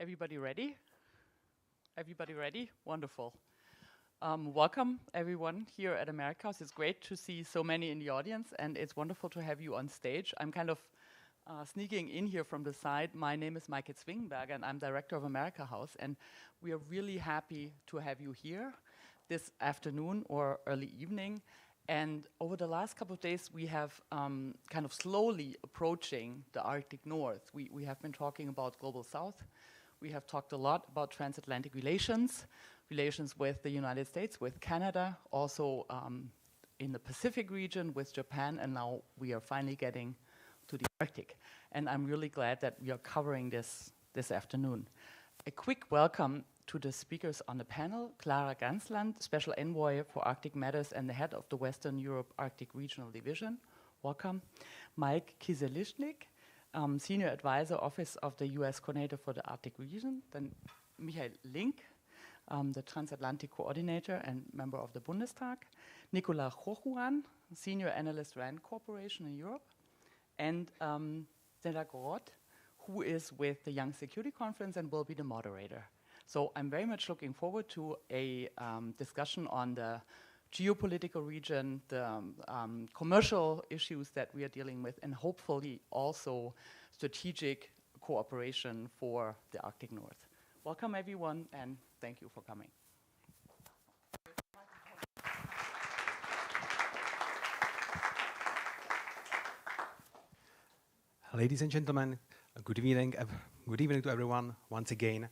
Everybody ready? Everybody ready? Wonderful. Welcome, everyone, here at Americas. It's great to see so many in the audience, and it's wonderful to have you on stage. I'm kind of sneaking in here from the side. My name is Maike Zwingenberger, and I'm director of America House, and we are really happy to have you here this afternoon or early evening. And over the last couple of days, we have kind of slowly approaching the Arctic North. We have been talking about Global South. We have talked a lot about transatlantic relations, relations with the United States, with Canada, also in the Pacific region with Japan, and now we are finally getting to the Arctic. And I'm really glad that we are covering this afternoon. A quick welcome to the speakers on the panel: Clara Gansland, Special Envoy for Arctic Matters and the head of the Western Europe Arctic Regional Division. Welcome. Mike Kizelichnik, Senior Advisor, Office of the U.S. Coordinator for the Arctic Region. Then Michael Link, the Transatlantic Coordinator and member of the Bundestag. Nicolas Jojuan, Senior Analyst, RAND Corporation in Europe. And Stella Groth, who is with the Young Security Conference and will be the moderator. So I'm very much looking forward to a discussion on the geopolitical region, the commercial issues that we are dealing with, and hopefully also strategic cooperation for the Arctic North. Welcome, everyone, and thank you for coming. Ladies and gentlemen, good evening to everyone once again.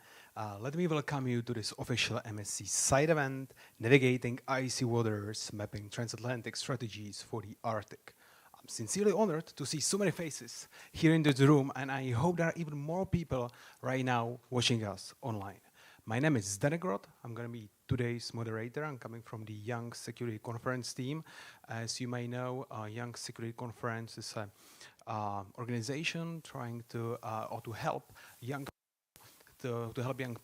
Let me welcome you to this official MSC side event, Navigating Icy Waters, Mapping Transatlantic Strategies for the Arctic. I'm sincerely honored to see so many faces here in this room, and I hope there are even more people right now watching us online. My name is Stella Groth. I'm going to be today's moderator. I'm coming from the Young Security Conference team. As you may know, Young Security Conference is an organization trying to help young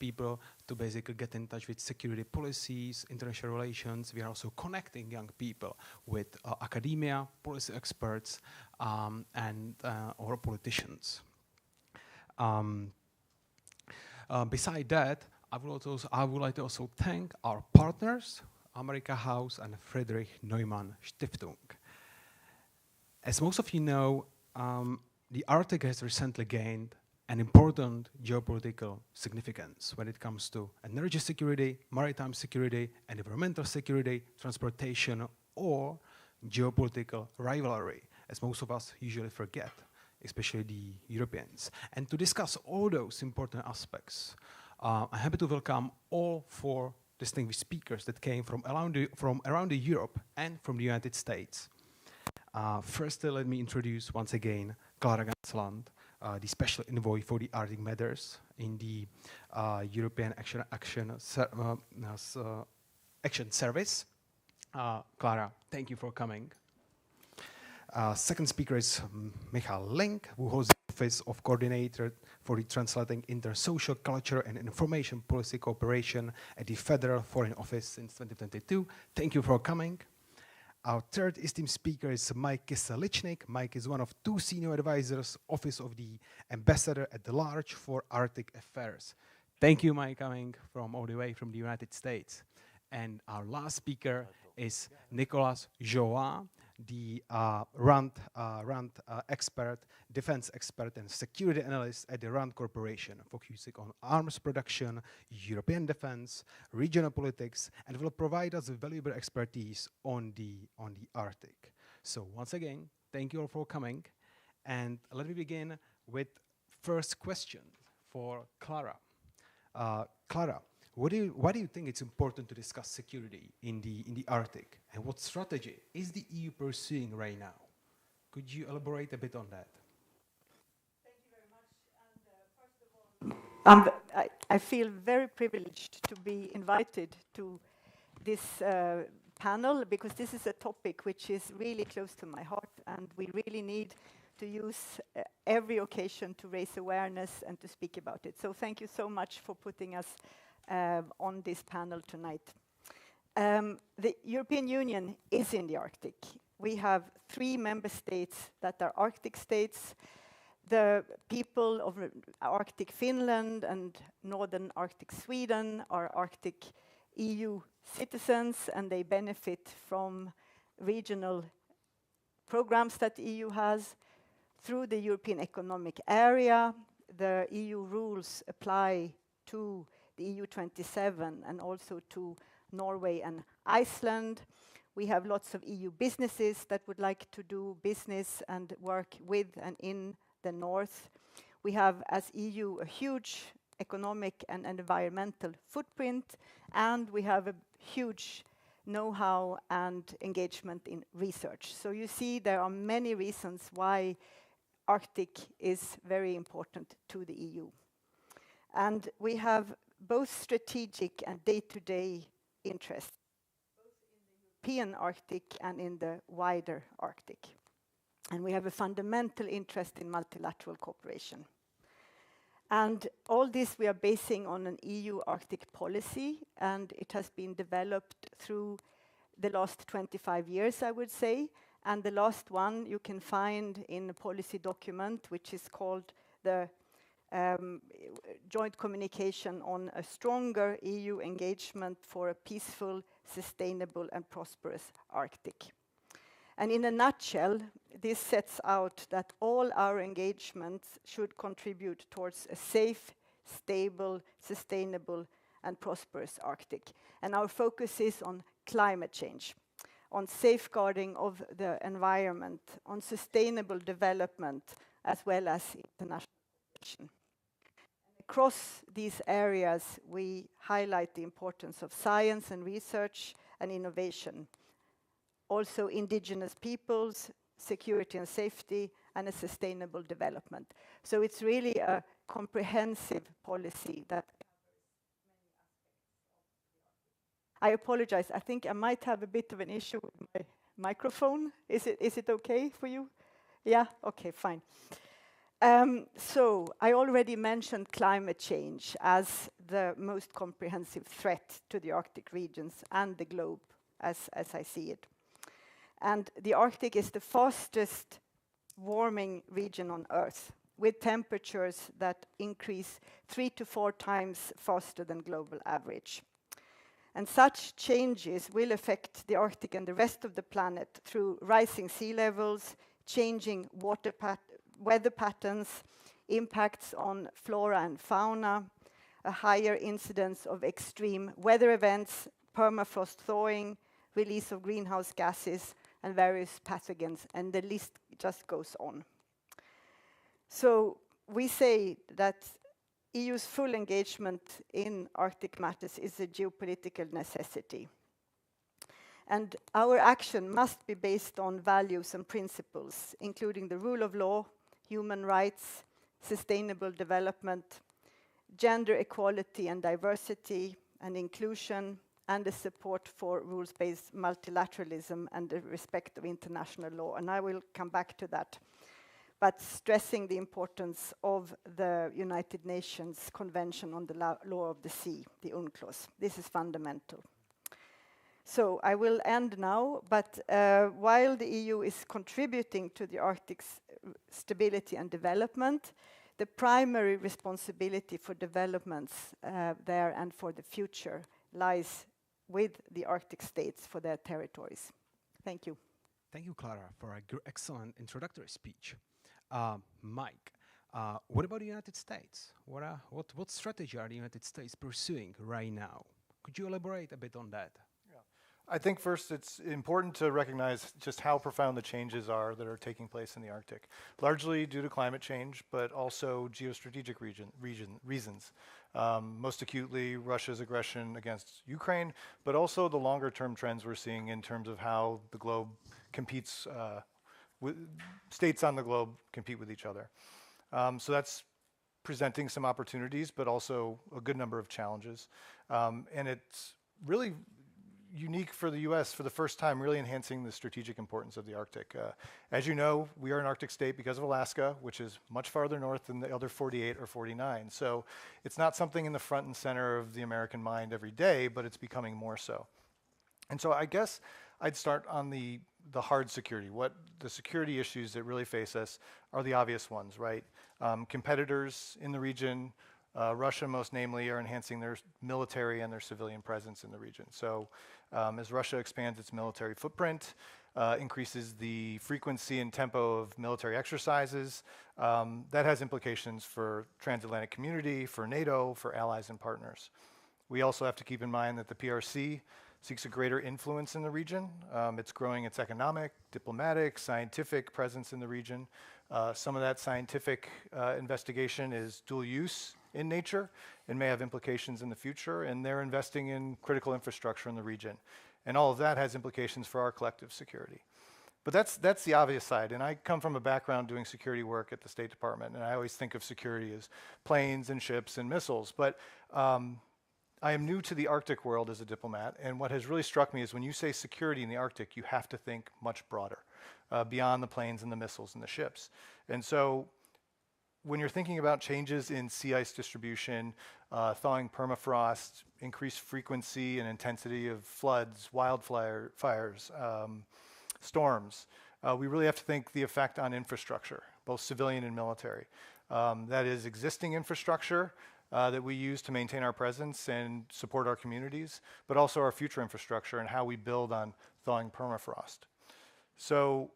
people to basically get in touch with security policies, international relations. We are also connecting young people with academia, policy experts, and or politicians. Beside that, I would like to also thank our partners, America House and Friedrich Neumann Stiftung. As most of you know, the Arctic has recently gained an important geopolitical significance when it comes to energy security, maritime security, environmental security, transportation, or geopolitical rivalry, as most of us usually forget, especially the Europeans. And to discuss all those important aspects, I'm happy to welcome all four distinguished speakers that came from around Europe and from the United States. First, let me introduce once again Clara Gansland, the Special Envoy for the Arctic Matters in the European Action Service. Clara, thank you for coming. Second speaker is Michael Link, who holds the Office of Coordinator for the Translating Intersocial Culture and Information Policy Cooperation at the Federal Foreign Office since 2022. Thank you for coming. Our third esteemed speaker is Mike Kizelichnik. Mike is one of two senior advisors, Office of the Ambassador at Large for Arctic Affairs. Thank you, Mike, coming from all the way from the United States. And our last speaker is Nicolas Joa, the RAND expert, defense expert, and security analyst at the RAND Corporation, focusing on arms production, European defense, regional politics, and will provide us with valuable expertise on the Arctic. So once again, thank you all for coming. And let me begin with first question for Clara. Clara, why do you think it's important to discuss security in the Arctic, and what strategy is the EU pursuing right now? Could you elaborate a bit on that? Thank you very much. And first of all, I feel very privileged to be invited to this panel, because this is a topic which is really close to my heart, and we really need to use every occasion to raise awareness and to speak about it. So thank you so much for putting us on this panel tonight. The European Union is in the Arctic. We have 3 member states that are Arctic states. the people of Arctic Finland and Northern Arctic Sweden are Arctic EU citizens, and they benefit from regional programs that the EU has. Through the European Economic Area, the EU rules apply to the EU 27 and also to Norway and Iceland. We have lots of EU businesses that would like to do business and work with and in the north. We have, as EU, a huge economic and environmental footprint, and we have a huge know-how and engagement in research. So you see there are many reasons why Arctic is very important to the EU. And we have both strategic and day-to-day interests, both in the European Arctic and in the wider Arctic. And we have a fundamental interest in multilateral cooperation. And all this we are basing on an EU Arctic policy, and it has been developed through the last 25 years, I would say. And the last one you can find in a policy document, which is called the Joint Communication on a Stronger EU Engagement for a Peaceful, Sustainable and Prosperous Arctic. And in a nutshell, this sets out that all our engagements should contribute towards a safe, stable, sustainable and prosperous Arctic. And our focus is on climate change, on safeguarding of the environment, on sustainable development, as well as international cooperation. Across these areas, we highlight the importance of science and research and innovation. Also indigenous peoples, security and safety, and a sustainable development. So it's really a comprehensive policy that covers many aspects of the Arctic. I apologize, I think I might have a bit of an issue with my microphone. Is it okay for you? Yeah, okay, fine. So I already mentioned climate change as the most comprehensive threat to the Arctic regions and the globe, as I see it. And the Arctic is the fastest warming region on Earth, with temperatures that increase 3 to 4 times faster than global average. And such changes will affect the Arctic and the rest of the planet through rising sea levels, changing weather patterns, impacts on flora and fauna, a higher incidence of extreme weather events, permafrost thawing, release of greenhouse gases, and various pathogens, and the list just goes on. So we say that EU's full engagement in Arctic matters is a geopolitical necessity. And our action must be based on values and principles, including the rule of law, human rights, sustainable development, gender equality and diversity and inclusion, and the support for rules-based multilateralism and the respect of international law. And I will come back to that. But stressing the importance of the United Nations Convention on the Law of the Sea, the UNCLOS. This is fundamental. So I will end now, but while the EU is contributing to the Arctic's stability and development, the primary responsibility for developments there and for the future lies with the Arctic states for their territories. Thank you. Thank you, Clara, for an excellent introductory speech. Mike, what about the United States? What strategy are the United States pursuing right now? Could you elaborate a bit on that? I think first it's important to recognize just how profound the changes are that are taking place in the Arctic, largely due to climate change, but also geostrategic reasons. Most acutely, Russia's aggression against Ukraine, but also the longer term trends we're seeing in terms of how the globe competes, states on the globe compete with each other. So that's presenting some opportunities, but also a good number of challenges. And it's really unique for the US for the first time, really enhancing the strategic importance of the Arctic. As you know, we are an Arctic state because of Alaska, which is much farther north than the other 48 or 49. So it's not something in the front and center of the American mind every day, but it's becoming more so. And so I guess I'd start on the the hard security. What the security issues that really face us are the obvious ones, right? Competitors in the region, Russia most namely, are enhancing their military and their civilian presence in the region. So as Russia expands its military footprint, increases the frequency and tempo of military exercises, that has implications for transatlantic community, for NATO, for allies and partners. We also have to keep in mind that the PRC seeks a greater influence in the region. It's growing its economic, diplomatic, scientific presence in the region. Some of that scientific investigation is dual use in nature and may have implications in the future, and they're investing in critical infrastructure in the region. And all of that has implications for our collective security. But that's the obvious side, and I come from a background doing security work at the State Department, and I always think of security as planes and ships and missiles, but I am new to the Arctic world as a diplomat, and what has really struck me is when you say security in the Arctic, you have to think much broader, beyond the planes and the missiles and the ships. And so when you're thinking about changes in sea ice distribution, thawing permafrost, increased frequency and intensity of floods, wildfires, storms, we really have to think the effect on infrastructure, both civilian and military. That is existing infrastructure that we use to maintain our presence and support our communities, but also our future infrastructure and how we build on thawing permafrost. So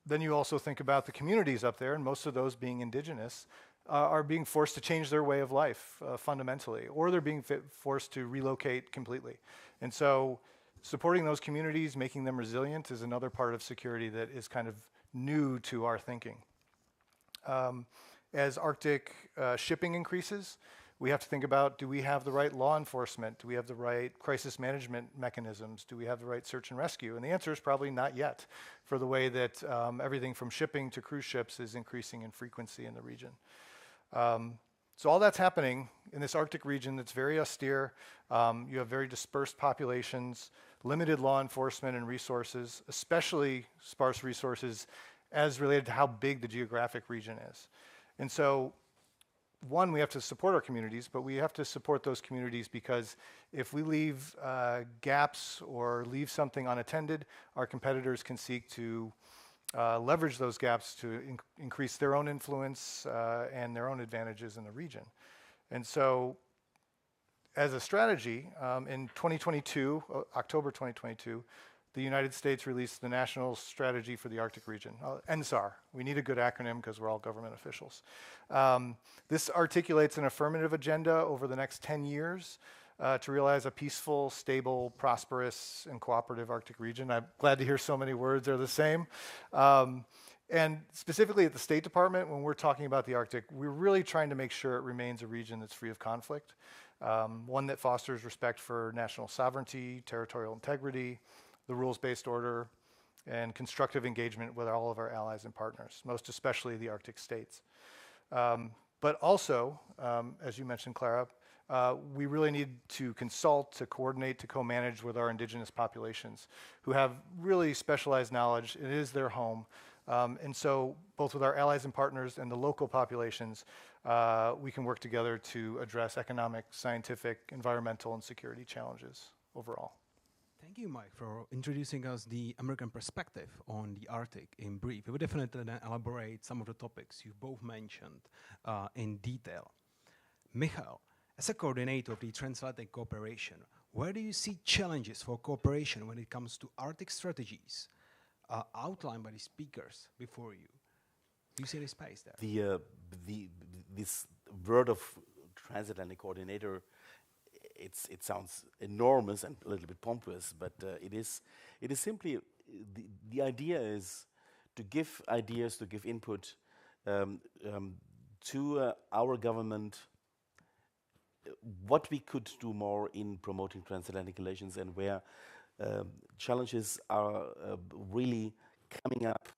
then you also think about the communities up there, and most of those being indigenous, are being forced to change their way of life fundamentally, or they're being forced to relocate completely. And so supporting those communities, making them resilient, is another part of security that is kind of new to our thinking. As Arctic shipping increases, we have to think about, do we have the right law enforcement? Do we have the right crisis management mechanisms? Do we have the right search and rescue? And the answer is probably not yet, for the way that everything from shipping to cruise ships is increasing in frequency in the region. So all that's happening in this Arctic region that's very austere. You have very dispersed populations, limited law enforcement and resources, especially sparse resources as related to how big the geographic region is. And so, one, we have to support our communities, but we have to support those communities because if we leave gaps or leave something unattended, our competitors can seek to leverage those gaps to increase their own influence and their own advantages in the region. And so, as a strategy, in 2022, October 2022, the United States released the National Strategy for the Arctic Region, NSAR. We need a good acronym because we're all government officials. This articulates an affirmative agenda over the next 10 years to realize a peaceful, stable, prosperous, and cooperative Arctic region. I'm glad to hear so many words are the same. And specifically at the State Department, when we're talking about the Arctic, we're really trying to make sure it remains a region that's free of conflict, one that fosters respect for national sovereignty, territorial integrity, the rules-based order, and constructive engagement with all of our allies and partners, most especially the Arctic states. But also, as you mentioned, Clara, we really need to consult, to coordinate, to co-manage with our indigenous populations who have really specialized knowledge. It is their home. And so both with our allies and partners and the local populations, we can work together to address economic, scientific, environmental, and security challenges overall. Thank you, Mike, for introducing us the American perspective on the Arctic in brief. We will definitely then elaborate some of the topics you both mentioned in detail. Michal, as a coordinator of the transatlantic cooperation, where do you see challenges for cooperation when it comes to Arctic strategies outlined by the speakers before you? Do you see any space there? This word of transatlantic coordinator, it sounds enormous and a little bit pompous, but it is simply the idea is to give ideas, to give input to our government, what we could do more in promoting transatlantic relations and where challenges are really coming up,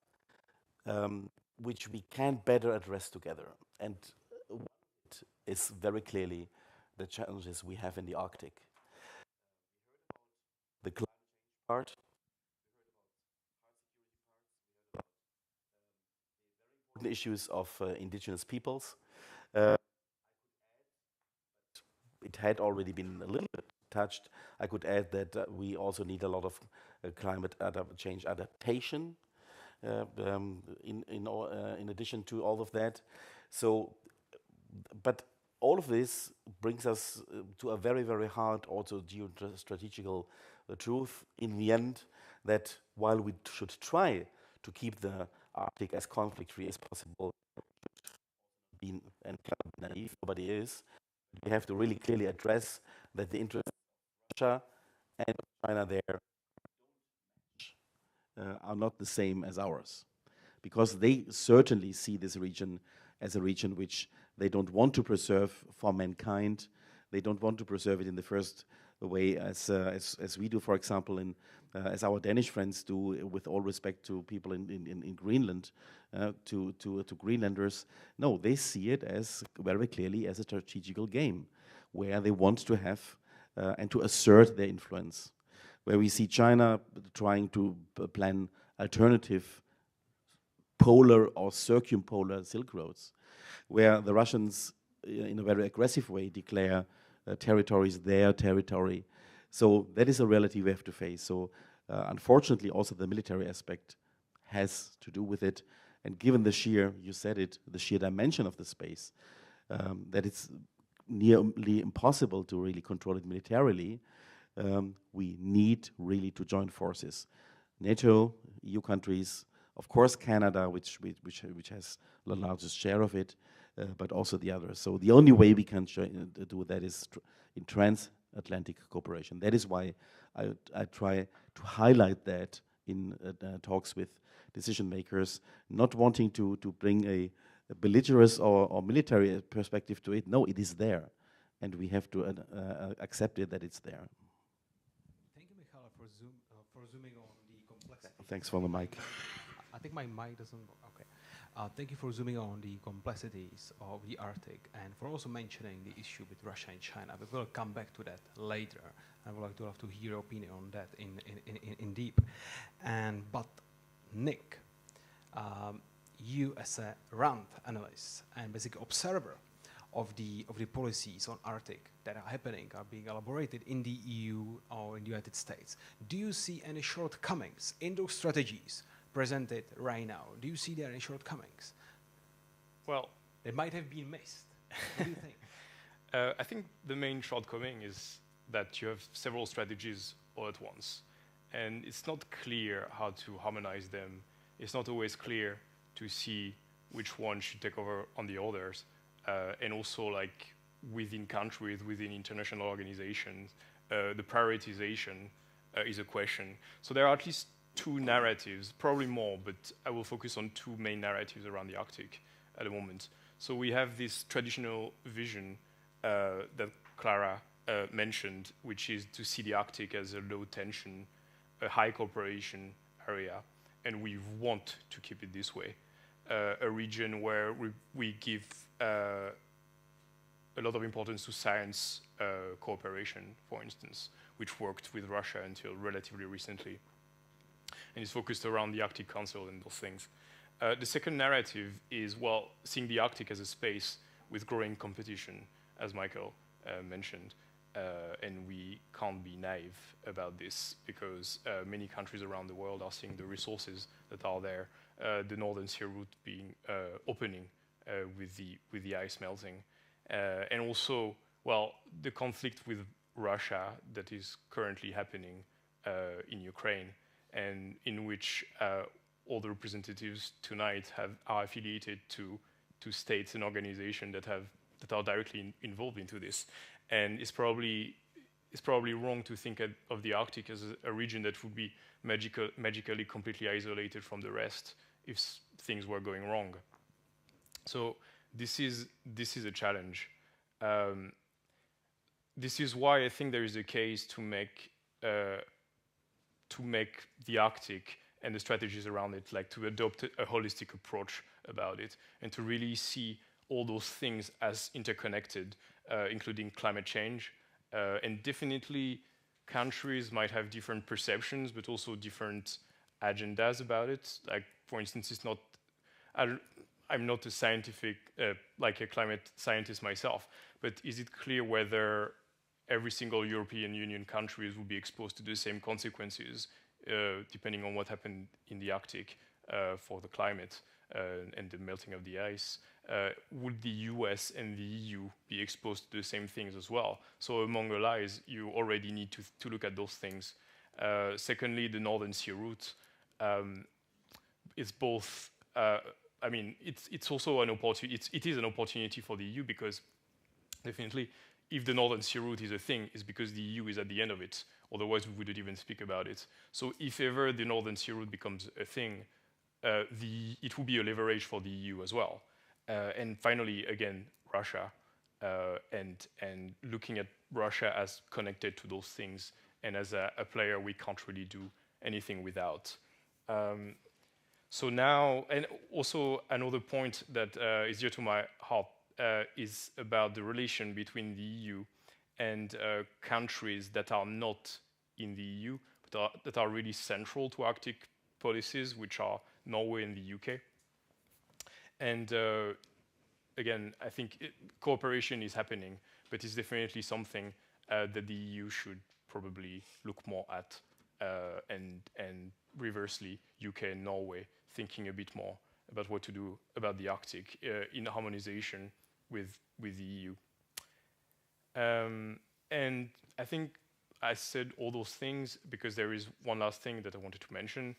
which we can better address together. And it is very clearly the challenges we have in the Arctic. The climate change part, the issues of indigenous peoples. It had already been a little bit touched. I could add that we also need a lot of climate change adaptation in addition to all of that. So, but all of this brings us to a very, very hard also geostrategical truth in the end, that while we should try to keep the Arctic as conflict-free as possible, and naive, nobody is, we have to really clearly address that the interests of Russia and China there are not the same as ours, because they certainly see this region as a region which they don't want to preserve for mankind. They don't want to preserve it in the first way as we do, for example, as our Danish friends do, with all respect to people in Greenland, to Greenlanders. No, they see it as very clearly as a strategical game where they want to have and to assert their influence. Where we see China trying to plan alternative polar or circumpolar Silk Roads, where the Russians, in a very aggressive way, declare territories their territory. So that is a reality we have to face. So unfortunately, also the military aspect has to do with it. And given the sheer, you said it, the sheer dimension of the space, that it's nearly impossible to really control it militarily, we need really to join forces. NATO, EU countries, of course Canada, which has the largest share of it, but also the others. So the only way we can do that is in transatlantic cooperation. That is why I try to highlight that in talks with decision makers, not wanting to bring a belligerent or military perspective to it. No, it is there, and we have to accept it that it's there. Thank you, Michal, for zooming on the complexity. Thanks for the mic. I think my mic doesn't work. Okay. Thank you for zooming on the complexities of the Arctic and for also mentioning the issue with Russia and China. We will come back to that later. I would like to have to hear your opinion on that in deep. But Nick, you as a RAND analyst and basic observer of the policies on Arctic that are happening, are being elaborated in the EU or in the United States, do you see any shortcomings in those strategies presented right now? Do you see there any shortcomings? Well, they might have been missed. What do you think? I think the main shortcoming is that you have several strategies all at once, and it's not clear how to harmonize them. It's not always clear to see which one should take over on the others, and also like within countries, within international organizations, the prioritization is a question. So there are at least two narratives, probably more, but I will focus on two main narratives around the Arctic at the moment. So we have this traditional vision that Clara mentioned, which is to see the Arctic as a low tension, a high cooperation area, and we want to keep it this way. A region where we give a lot of importance to science cooperation, for instance, which worked with Russia until relatively recently. And it's focused around the Arctic Council and those things. The second narrative is, well, seeing the Arctic as a space with growing competition, as Michael mentioned. And we can't be naive about this because many countries around the world are seeing the resources that are there, the Northern Sea route being opening with the ice melting. And also, well, the conflict with Russia that is currently happening in Ukraine, and in which all the representatives tonight are affiliated to states and organizations that are directly involved into this. And it's probably wrong to think of the Arctic as a region that would be magically completely isolated from the rest if things were going wrong. So this is a challenge. This is why I think there is a case to make the Arctic and the strategies around it, like to adopt a holistic approach about it, and to really see all those things as interconnected, including climate change. And definitely countries might have different perceptions, but also different agendas about it. Like, for instance, I'm not a scientific, like a climate scientist myself, but is it clear whether every single European Union countries will be exposed to the same consequences, depending on what happened in the Arctic for the climate and the melting of the ice. Would the US and the EU be exposed to the same things as well? So among allies, you already need to look at those things. Secondly, the Northern Sea route is both. I mean, it's also an opportunity. It is an opportunity for the EU because definitely, if the Northern Sea route is a thing, it's because the EU is at the end of it. Otherwise, we wouldn't even speak about it. So if ever the Northern Sea route becomes a thing, it will be a leverage for the EU as well. And finally, again, Russia, and looking at Russia as connected to those things and as a player we can't really do anything without. So now, and also another point that is dear to my heart is about the relation between the EU and countries that are not in the EU, but that are really central to Arctic policies, which are Norway and the UK. And again, I think cooperation is happening, but it's definitely something that the EU should probably look more at, and reversely, UK and Norway thinking a bit more about what to do about the Arctic in harmonization with the EU. And I think I said all those things because there is one last thing that I wanted to mention.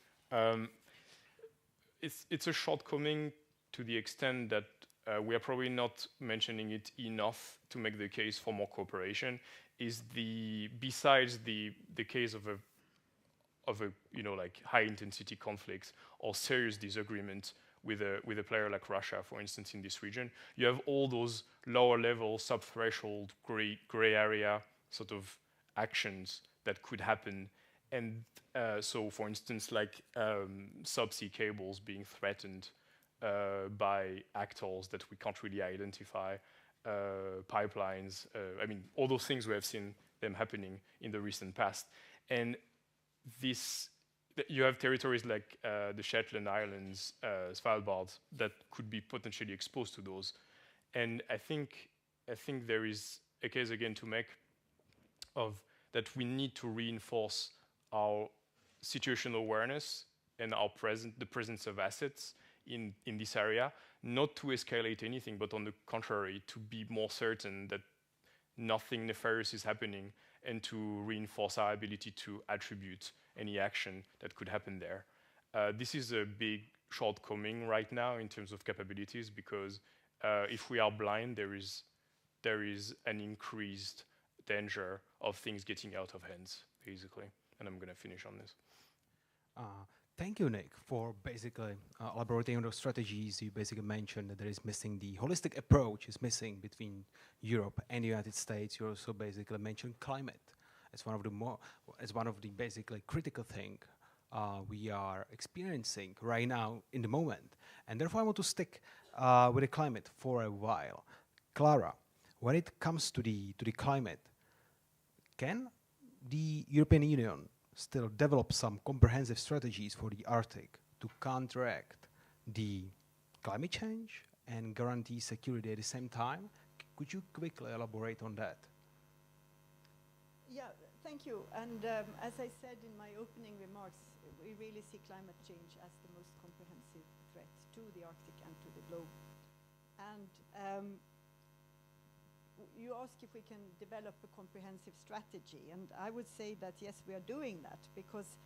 It's a shortcoming to the extent that we are probably not mentioning it enough to make the case for more cooperation. Is besides the case of a like high intensity conflicts or serious disagreement with a player like Russia, for instance, in this region, you have all those lower level sub-threshold gray area sort of actions that could happen. And so, for instance, like subsea cables being threatened by actors that we can't really identify, pipelines, I mean, all those things we have seen them happening in the recent past. And you have territories like the Shetland Islands, Svalbard, that could be potentially exposed to those. And I think there is a case again to make of that we need to reinforce our situational awareness and the presence of assets in this area, not to escalate anything, but on the contrary, to be more certain that nothing nefarious is happening and to reinforce our ability to attribute any action that could happen there. This is a big shortcoming right now in terms of capabilities because if we are blind, there is an increased danger of things getting out of hands, basically. And I'm going to finish on this. Thank you, Nick, for basically elaborating on those strategies. You basically mentioned that there is missing the holistic approach is missing between Europe and the United States. You also basically mentioned climate as one of the basically critical thing we are experiencing right now in the moment. And therefore, I want to stick with the climate for a while. Clara, when it comes to the climate, can the European Union still develop some comprehensive strategies for the Arctic to counteract the climate change and guarantee security at the same time? Could you quickly elaborate on that? Yeah, thank you. And as I said in my opening remarks, we really see climate change as the most comprehensive threat to the Arctic and to the globe. And you ask if we can develop a comprehensive strategy, and I would say that yes, we are doing that because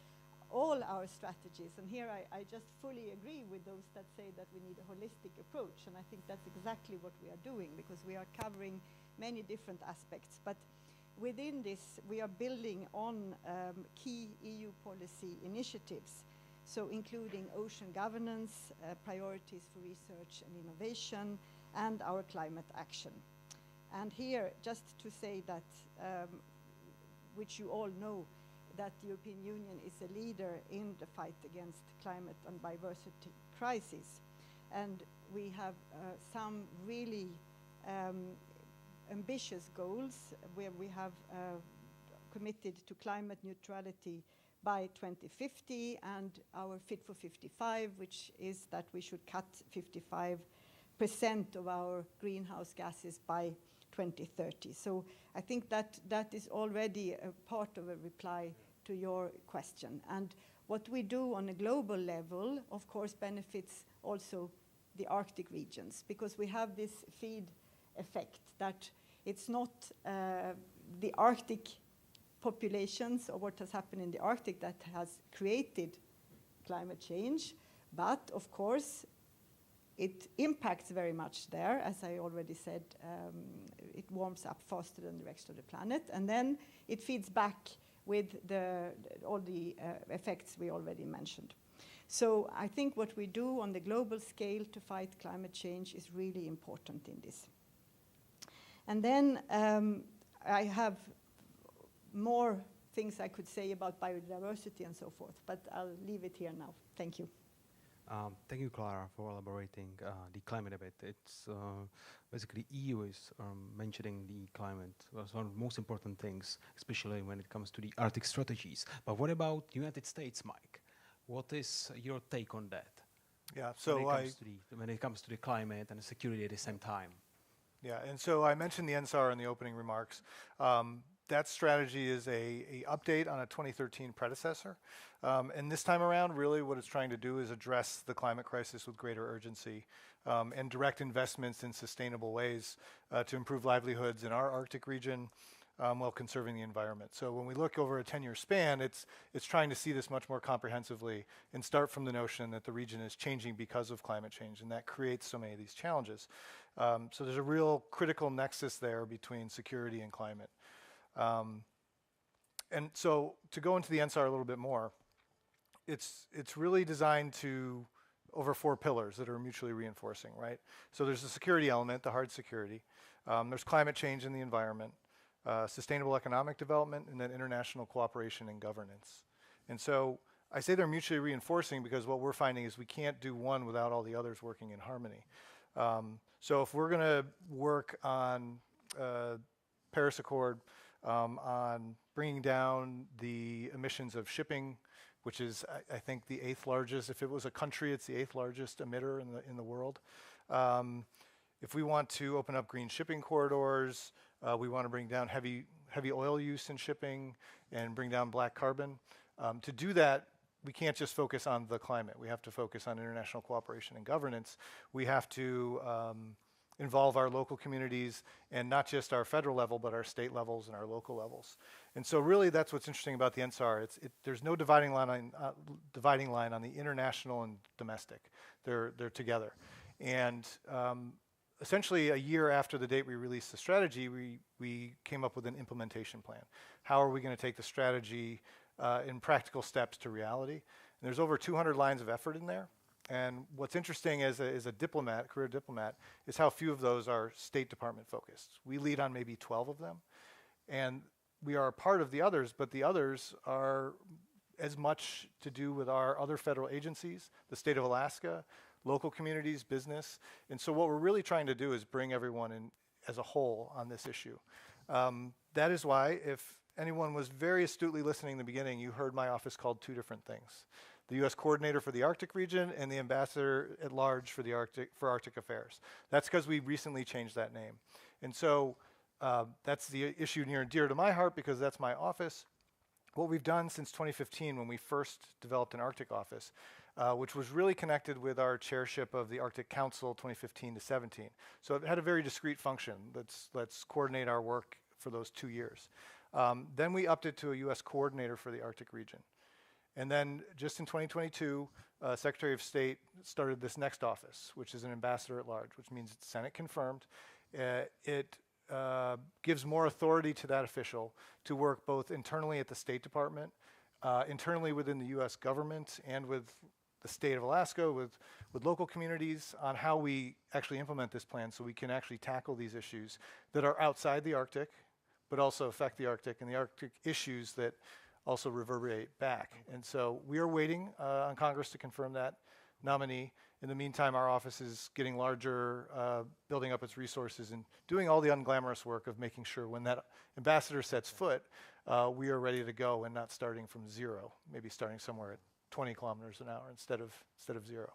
all our strategies, and here I just fully agree with those that say that we need a holistic approach, and I think that's exactly what we are doing because we are covering many different aspects. But within this, we are building on key EU policy initiatives, so including ocean governance, priorities for research and innovation, and our climate action. And here, just to say that, which you all know, that the European Union is a leader in the fight against climate and biodiversity crisis. And we have some really ambitious goals where we have committed to climate neutrality by 2050 and our Fit for 55, which is that we should cut 55% of our greenhouse gases by 2030. So I think that is already a part of a reply to your question. And what we do on a global level, of course, benefits also the Arctic regions, because we have this feed effect that it's not the Arctic populations or what has happened in the Arctic that has created climate change, but of course it impacts very much there. As I already said, it warms up faster than the rest of the planet, and then it feeds back with all the effects we already mentioned. So I think what we do on the global scale to fight climate change is really important in this. And then I have more things I could say about biodiversity and so forth, but I'll leave it here now. Thank you. Thank you, Clara, for elaborating the climate a bit. It's basically EU is mentioning the climate as one of the most important things, especially when it comes to the Arctic strategies. But what about United States, Mike? What is your take on that? Yeah, so when it comes to the climate and the security at the same time. Yeah, and so I mentioned the NSAR in the opening remarks. That strategy is a update on a 2013 predecessor. And this time around, really what it's trying to do is address the climate crisis with greater urgency and direct investments in sustainable ways to improve livelihoods in our Arctic region while conserving the environment. So when we look over a 10-year span, it's trying to see this much more comprehensively and start from the notion that the region is changing because of climate change, and that creates so many of these challenges. So there's a real critical nexus there between security and climate. And so to go into the NSAR a little bit more, it's really designed to over 4 pillars that are mutually reinforcing, right? So there's the security element, the hard security. There's climate change in the environment, sustainable economic development, and then international cooperation and governance. And so I say they're mutually reinforcing because what we're finding is we can't do one without all the others working in harmony. So if we're going to work on Paris Accord, on bringing down the emissions of shipping, which is, I think, the 8th largest. If it was a country, it's the 8th largest emitter in the world. If we want to open up green shipping corridors, we want to bring down heavy oil use in shipping and bring down black carbon. To do that, we can't just focus on the climate. We have to focus on international cooperation and governance. We have to involve our local communities, and not just our federal level, but our state levels and our local levels. And so really that's what's interesting about the NSAR. There's no dividing line on the international and domestic. They're together. And essentially a year after the date we released the strategy, we came up with an implementation plan. How are we going to take the strategy in practical steps to reality? And there's over 200 lines of effort in there. And what's interesting as a diplomat, career diplomat, is how few of those are State Department focused. We lead on maybe 12 of them. And we are a part of the others, but the others are as much to do with our other federal agencies, the state of Alaska, local communities, business. And so what we're really trying to do is bring everyone in as a whole on this issue. That is why, if anyone was very astutely listening in the beginning, you heard my office called 2 different things: the U.S. Coordinator for the Arctic region and the Ambassador at Large for Arctic Affairs. That's because we recently changed that name. And so that's the issue near and dear to my heart because that's my office. What we've done since 2015, when we first developed an Arctic office, which was really connected with our chairship of the Arctic Council 2015 to 17. So it had a very discrete function. Let's coordinate our work for those 2 years. Then we upped it to a U.S. Coordinator for the Arctic region. And then just in 2022, Secretary of State started this next office, which is an Ambassador at Large, which means it's Senate confirmed. It gives more authority to that official to work both internally at the State Department, internally within the U.S. government, and with the state of Alaska, with local communities, on how we actually implement this plan so we can actually tackle these issues that are outside the Arctic, but also affect the Arctic, and the Arctic issues that also reverberate back. And so we are waiting on Congress to confirm that nominee. In the meantime, our office is getting larger, building up its resources, and doing all the unglamorous work of making sure when that ambassador sets foot, we are ready to go and not starting from zero, maybe starting somewhere at 20 kilometers an hour instead of 0.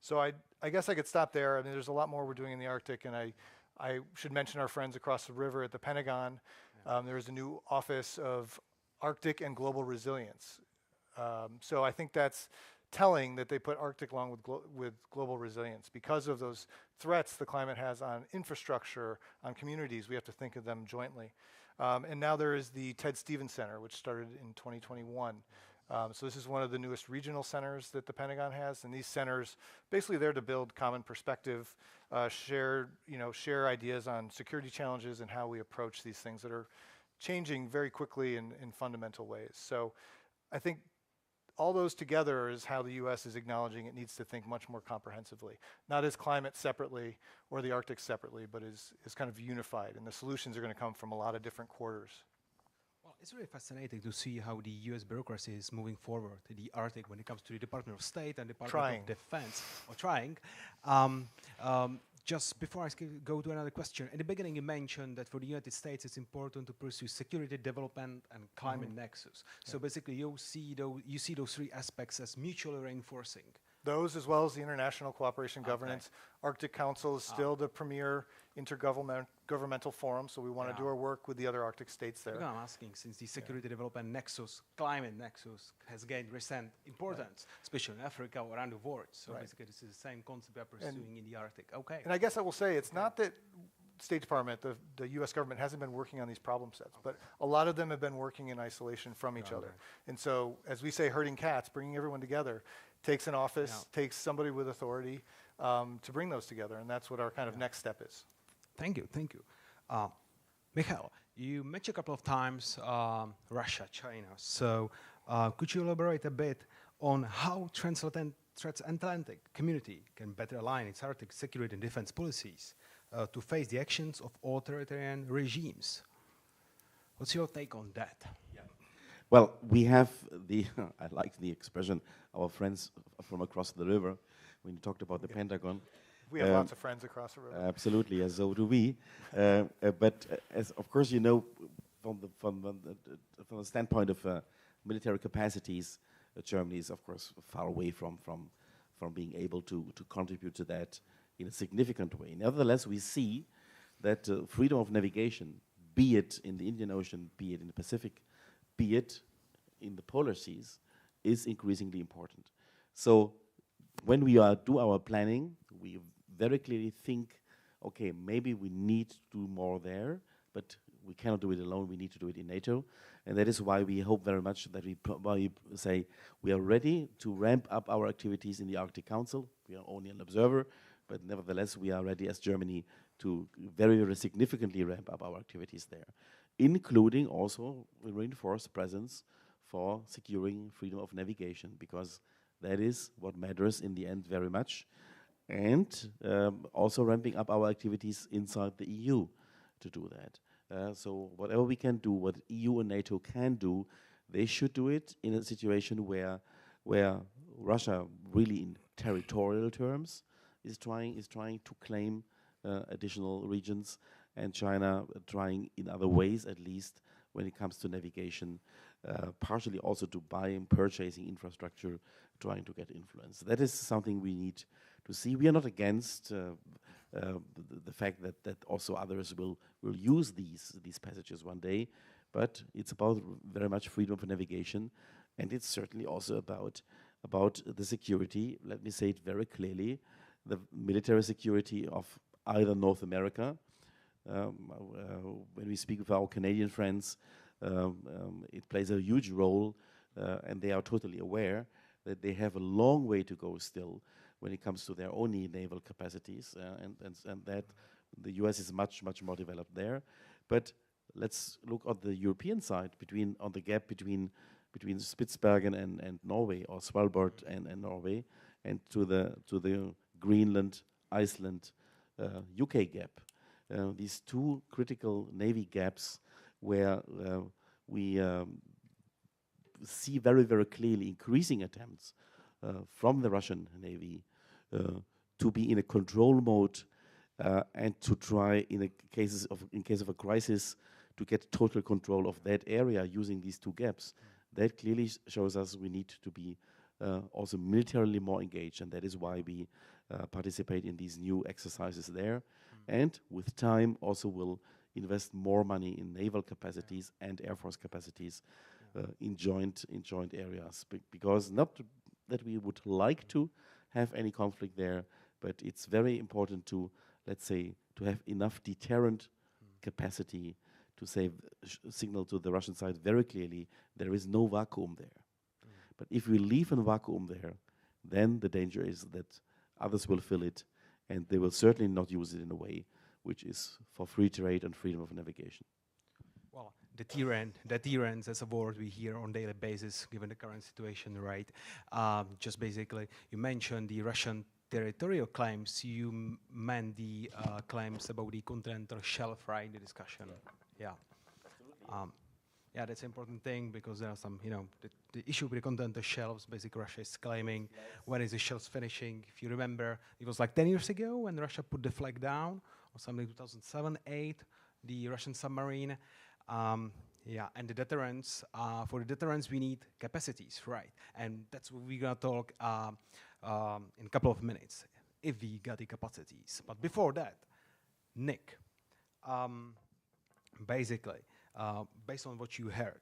So I guess I could stop there. I mean, there's a lot more we're doing in the Arctic, and I should mention our friends across the river at the Pentagon. There is a new Office of Arctic and Global Resilience. So I think that's telling that they put Arctic along with global resilience. Because of those threats the climate has on infrastructure, on communities, we have to think of them jointly. And now there is the Ted Stevens Center, which started in 2021. So this is one of the newest regional centers that the Pentagon has, and these centers basically there to build common perspective, share ideas on security challenges and how we approach these things that are changing very quickly in fundamental ways. So I think all those together is how the US is acknowledging it needs to think much more comprehensively, not as climate separately or the Arctic separately, but as kind of unified, and the solutions are going to come from a lot of different quarters. Well, it's really fascinating to see how the US bureaucracy is moving forward to the Arctic when it comes to the Department of State and Department of Defense, or trying. Just before I go to another question, in the beginning you mentioned that for the United States it's important to pursue security, development, and climate nexus. So basically you see those three aspects as mutually reinforcing. Those, as well as the international cooperation governance. Arctic Council is still the premier intergovernmental forum, so we want to do our work with the other Arctic states there. I'm asking, since the security development nexus, climate nexus, has gained recent importance, especially in Africa or around the world. So basically this is the same concept we are pursuing in the Arctic. Okay. And I guess I will say, it's not that State Department, the US government hasn't been working on these problem sets, but a lot of them have been working in isolation from each other. And so, as we say, herding cats, bringing everyone together, takes an office, takes somebody with authority to bring those together, and that's what our kind of next step is. Thank you, thank you. Michael, you mentioned a couple of times Russia, China. So could you elaborate a bit on how transatlantic community can better align its Arctic security and defense policies to face the actions of authoritarian regimes? What's your take on that? Well, we have I like the expression, our friends from across the river, when you talked about the Pentagon. We have lots of friends across the river. Absolutely, and so do we. But as of course you know, from the standpoint of military capacities, Germany is of course far away from being able to contribute to that in a significant way. Nevertheless, we see that freedom of navigation, be it in the Indian Ocean, be it in the Pacific, be it in the polar seas, is increasingly important. So when we do our planning, we very clearly think, okay, maybe we need to do more there, but we cannot do it alone, we need to do it in NATO. And that is why we hope very much that we say we are ready to ramp up our activities in the Arctic Council. We are only an observer, but nevertheless we are ready as Germany to very, very significantly ramp up our activities there, including also a reinforced presence for securing freedom of navigation, because that is what matters in the end very much. And also ramping up our activities inside the EU to do that. So whatever we can do, what EU and NATO can do, they should do it in a situation where Russia, really in territorial terms, is trying to claim additional regions, and China trying in other ways, at least when it comes to navigation, partially also to buy and purchasing infrastructure, trying to get influence. That is something we need to see. We are not against the fact that also others will use these passages one day, but it's about very much freedom of navigation, and it's certainly also about the security. Let me say it very clearly: the military security of either North America. When we speak with our Canadian friends, it plays a huge role, and they are totally aware that they have a long way to go still when it comes to their own naval capacities, and that the US is much more developed there. But let's look at the European side, on the gap between Spitsbergen and Norway, or Svalbard and Norway, and to the Greenland, Iceland, UK gap. These two critical navy gaps where we see very, very clearly increasing attempts from the Russian Navy to be in a control mode and to try, in case of a crisis, to get total control of that area using these two gaps. That clearly shows us we need to be also militarily more engaged, and that is why we participate in these new exercises there. And with time, also will invest more money in naval capacities and air force capacities in joint areas. Because not that we would like to have any conflict there, but it's very important to, let's say, to have enough deterrent capacity to say, signal to the Russian side very clearly there is no vacuum there. But if we leave a vacuum there, then the danger is that others will fill it, and they will certainly not use it in a way which is for free trade and freedom of navigation. Well, deterrence as a word we hear on a daily basis, given the current situation, right? Just basically, you mentioned the Russian territorial claims. You meant the claims about the continental shelf, right? The discussion. Yeah. Yeah, that's an important thing because there are some, the issue with the continental shelves, basically Russia is claiming when is the shelves finishing. If you remember, it was like 10 years ago when Russia put the flag down, or something 2007, 8, the Russian submarine. Yeah, and the deterrence, for the deterrence we need capacities, right? And that's what we're gonna talk in a couple of minutes, if we got the capacities. But before that, Nick, basically, based on what you heard,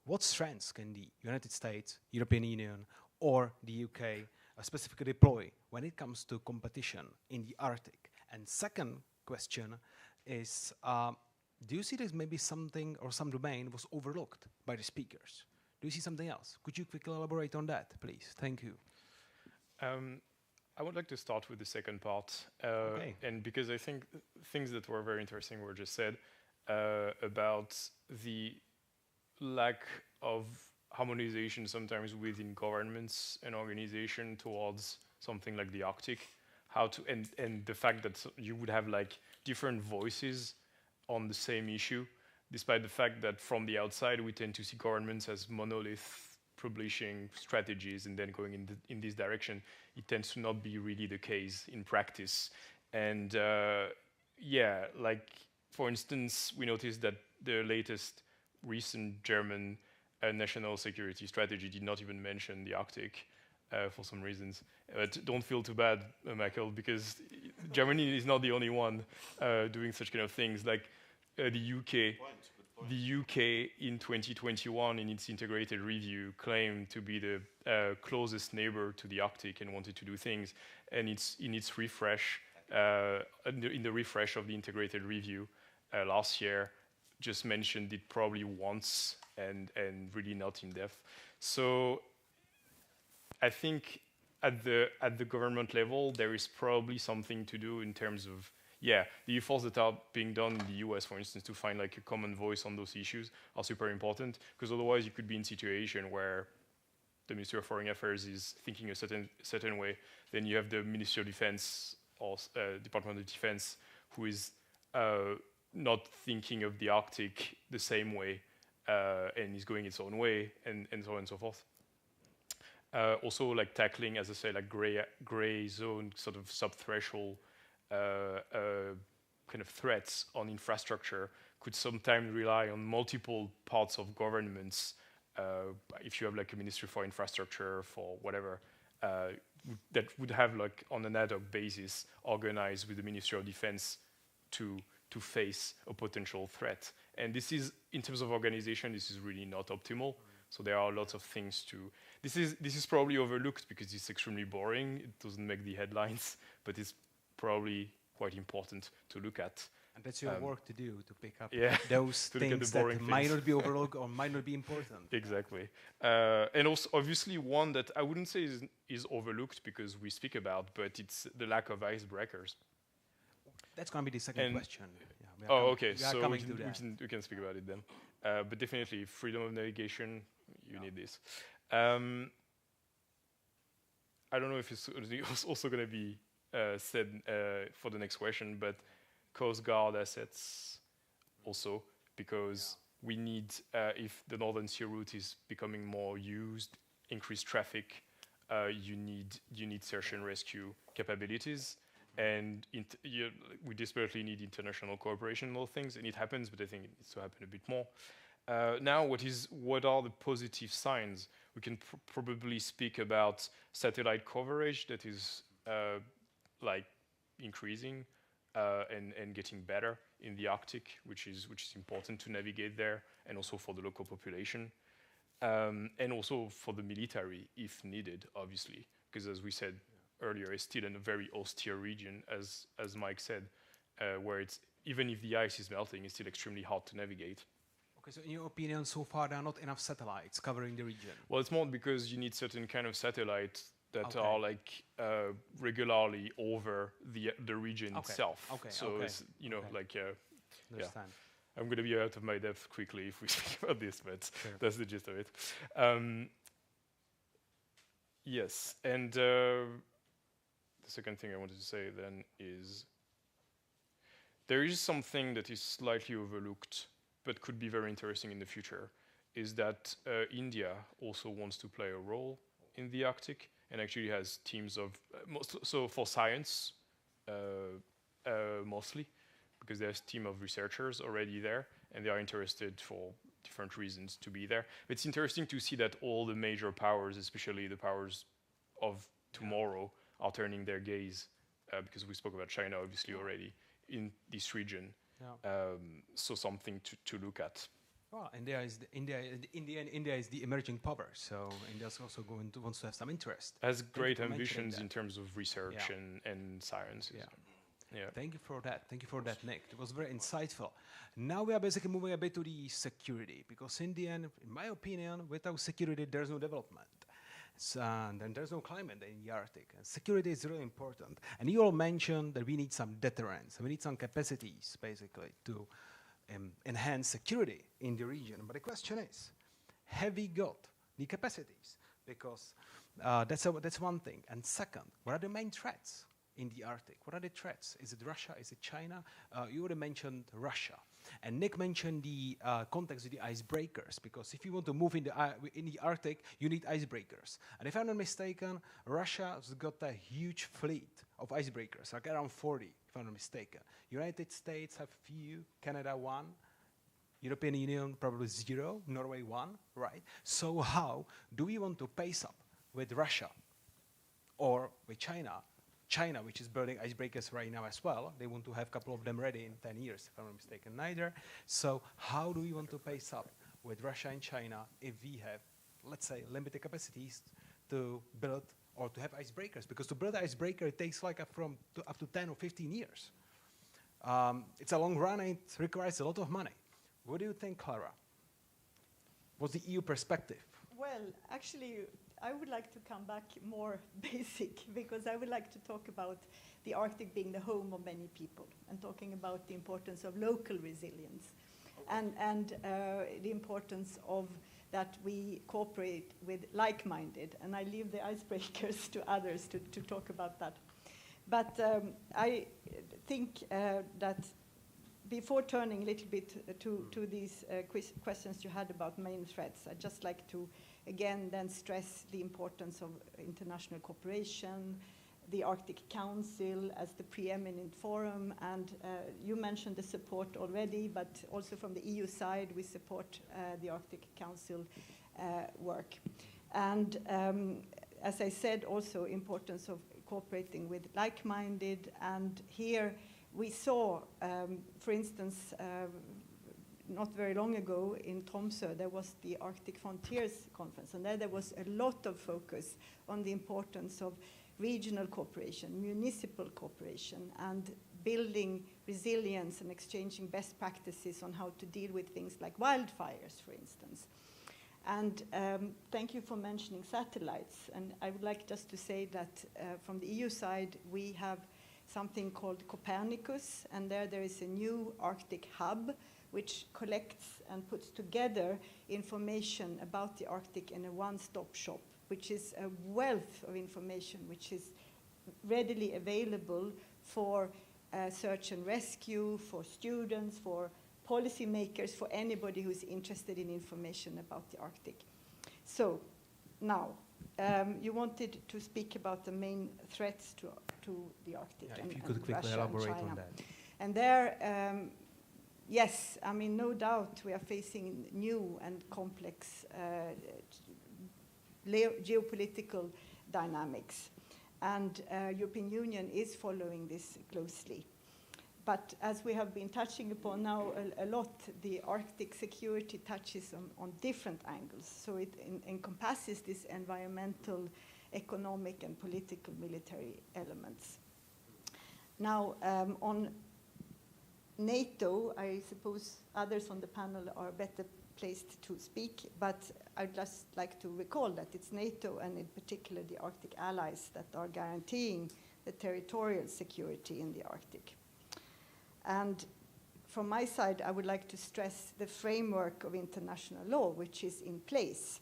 what strengths can the United States, European Union, or the UK specifically deploy when it comes to competition in the Arctic? And second question is, do you see there's maybe something or some domain was overlooked by the speakers? Do you see something else? Could you quickly elaborate on that, please? Thank you. I would like to start with the second part. Okay. And because I think things that were very interesting were just said about the lack of harmonization sometimes within governments and organization towards something like the Arctic. And the fact that you would have like different voices on the same issue, despite the fact that from the outside we tend to see governments as monolith publishing strategies and then going in this direction. It tends to not be really the case in practice. And yeah, like for instance, we noticed that the latest recent German national security strategy did not even mention the Arctic for some reasons. But don't feel too bad, Michael, because Germany is not the only one doing such kind of things. Like the UK, the UK in 2021 in its integrated review claimed to be the closest neighbor to the Arctic and wanted to do things. And in its refresh, in the refresh of the integrated review last year, just mentioned it probably once and really not in depth. So I think at the government level, there is probably something to do in terms of, yeah, the efforts that are being done in the US, for instance, to find like a common voice on those issues are super important, because otherwise you could be in a situation where the Ministry of Foreign Affairs is thinking a certain way, then you have the Ministry of Defense or Department of Defense who is not thinking of the Arctic the same way and is going its own way, and so on and so forth. Also, like tackling, as I say, like gray zone sort of sub-threshold kind of threats on infrastructure could sometimes rely on multiple parts of governments. If you have like a Ministry for Infrastructure for whatever, that would have like on an ad hoc basis organized with the Ministry of Defense to face a potential threat. And this is, in terms of organization, this is really not optimal. So there are lots of things to. This is probably overlooked because it's extremely boring. It doesn't make the headlines, but it's probably quite important to look at. And that's your work to do, to pick up yeah, those things that might not be overlooked or might not be important. Exactly. And also, obviously, one that I wouldn't say is overlooked because we speak about, but it's the lack of icebreakers. That's going to be the second question. Yeah, okay. So we can speak about it then. But definitely, freedom of navigation, you need this. I don't know if it's also going to be said for the next question, but Coast Guard assets also, because we need, if the Northern Sea route is becoming more used, increased traffic, you need search and rescue capabilities. And we desperately need international cooperation on all things, and it happens, but I think it needs to happen a bit more. Now, what are the positive signs? We can probably speak about satellite coverage that is like increasing and getting better in the Arctic, which is important to navigate there, and also for the local population, and also for the military if needed, obviously, because as we said earlier, it's still in a very austere region, as Mike said, where it's even if the ice is melting, it's still extremely hard to navigate. Okay, so in your opinion, so far there are not enough satellites covering the region? Well, it's more because you need certain kind of satellites that are like regularly over the region itself. Okay. So it's like Understand. I'm going to be out of my depth quickly if we speak about this, but that's the gist of it. Yes, and the second thing I wanted to say then is there is something that is slightly overlooked but could be very interesting in the future, is that India also wants to play a role in the Arctic and actually has teams of, so for science mostly, because there's a team of researchers already there and they are interested for different reasons to be there. It's interesting to see that all the major powers, especially the powers of tomorrow, are turning their gaze, because we spoke about China obviously already, in this region. So something to look at. Well, India is the emerging power, so India's also wants to have some interest. Has great ambitions in terms of research and science. Yeah. Thank you for that. Thank you for that, Nick. It was very insightful. Now we are basically moving a bit to the security, because in the end, in my opinion, without security, there's no development. And then there's no climate in the Arctic. And security is really important. And you all mentioned that we need some deterrence. We need some capacities, basically, to enhance security in the region. But the question is, have we got the capacities? Because that's one thing. And second, what are the main threats in the Arctic? What are the threats? Is it Russia? Is it China? You already mentioned Russia. And Nick mentioned the context of the icebreakers, because if you want to move in the Arctic, you need icebreakers. And if I'm not mistaken, Russia has got a huge fleet of icebreakers, like around 40, if I'm not mistaken. United States have few, Canada 1, European Union probably 0, Norway 1, right? So how do we want to pace up with Russia or with China? China, which is building icebreakers right now as well. They want to have a couple of them ready in 10 years, if I'm not mistaken, neither. So how do we want to pace up with Russia and China if we have, let's say, limited capacities to build or to have icebreakers? Because to build an icebreaker, it takes like up to 10 or 15 years. It's a long run and it requires a lot of money. What do you think, Clara? What's the EU perspective? Well, actually, I would like to come back more basic, because I would like to talk about the Arctic being the home of many people, and talking about the importance of local resilience, and the importance of that we cooperate with like-minded. And I leave the icebreakers to others to talk about that. But I think that before turning a little bit to these questions you had about main threats, I'd just like to again then stress the importance of international cooperation, the Arctic Council as the preeminent forum, and you mentioned the support already, but also from the EU side we support the Arctic Council work. And as I said, also importance of cooperating with like-minded, and here we saw, for instance, not very long ago in Tromsø, there was the Arctic Frontiers Conference, and there was a lot of focus on the importance of regional cooperation, municipal cooperation, and building resilience and exchanging best practices on how to deal with things like wildfires, for instance. And thank you for mentioning satellites. And I would like just to say that from the EU side, we have something called Copernicus, and there is a new Arctic hub which collects and puts together information about the Arctic in a one-stop shop, which is a wealth of information which is readily available for search and rescue, for students, for policymakers, for anybody who's interested in information about the Arctic. So now, you wanted to speak about the main threats to the Arctic. Yeah, if you could quickly elaborate on that. And there, yes, I mean, no doubt we are facing new and complex geopolitical dynamics. And European Union is following this closely. But as we have been touching upon now a lot, the Arctic security touches on different angles. So it encompasses this environmental, economic, and political military elements. Now, on NATO, I suppose others on the panel are better placed to speak, but I'd just like to recall that it's NATO and in particular the Arctic allies that are guaranteeing the territorial security in the Arctic. And from my side, I would like to stress the framework of international law, which is in place.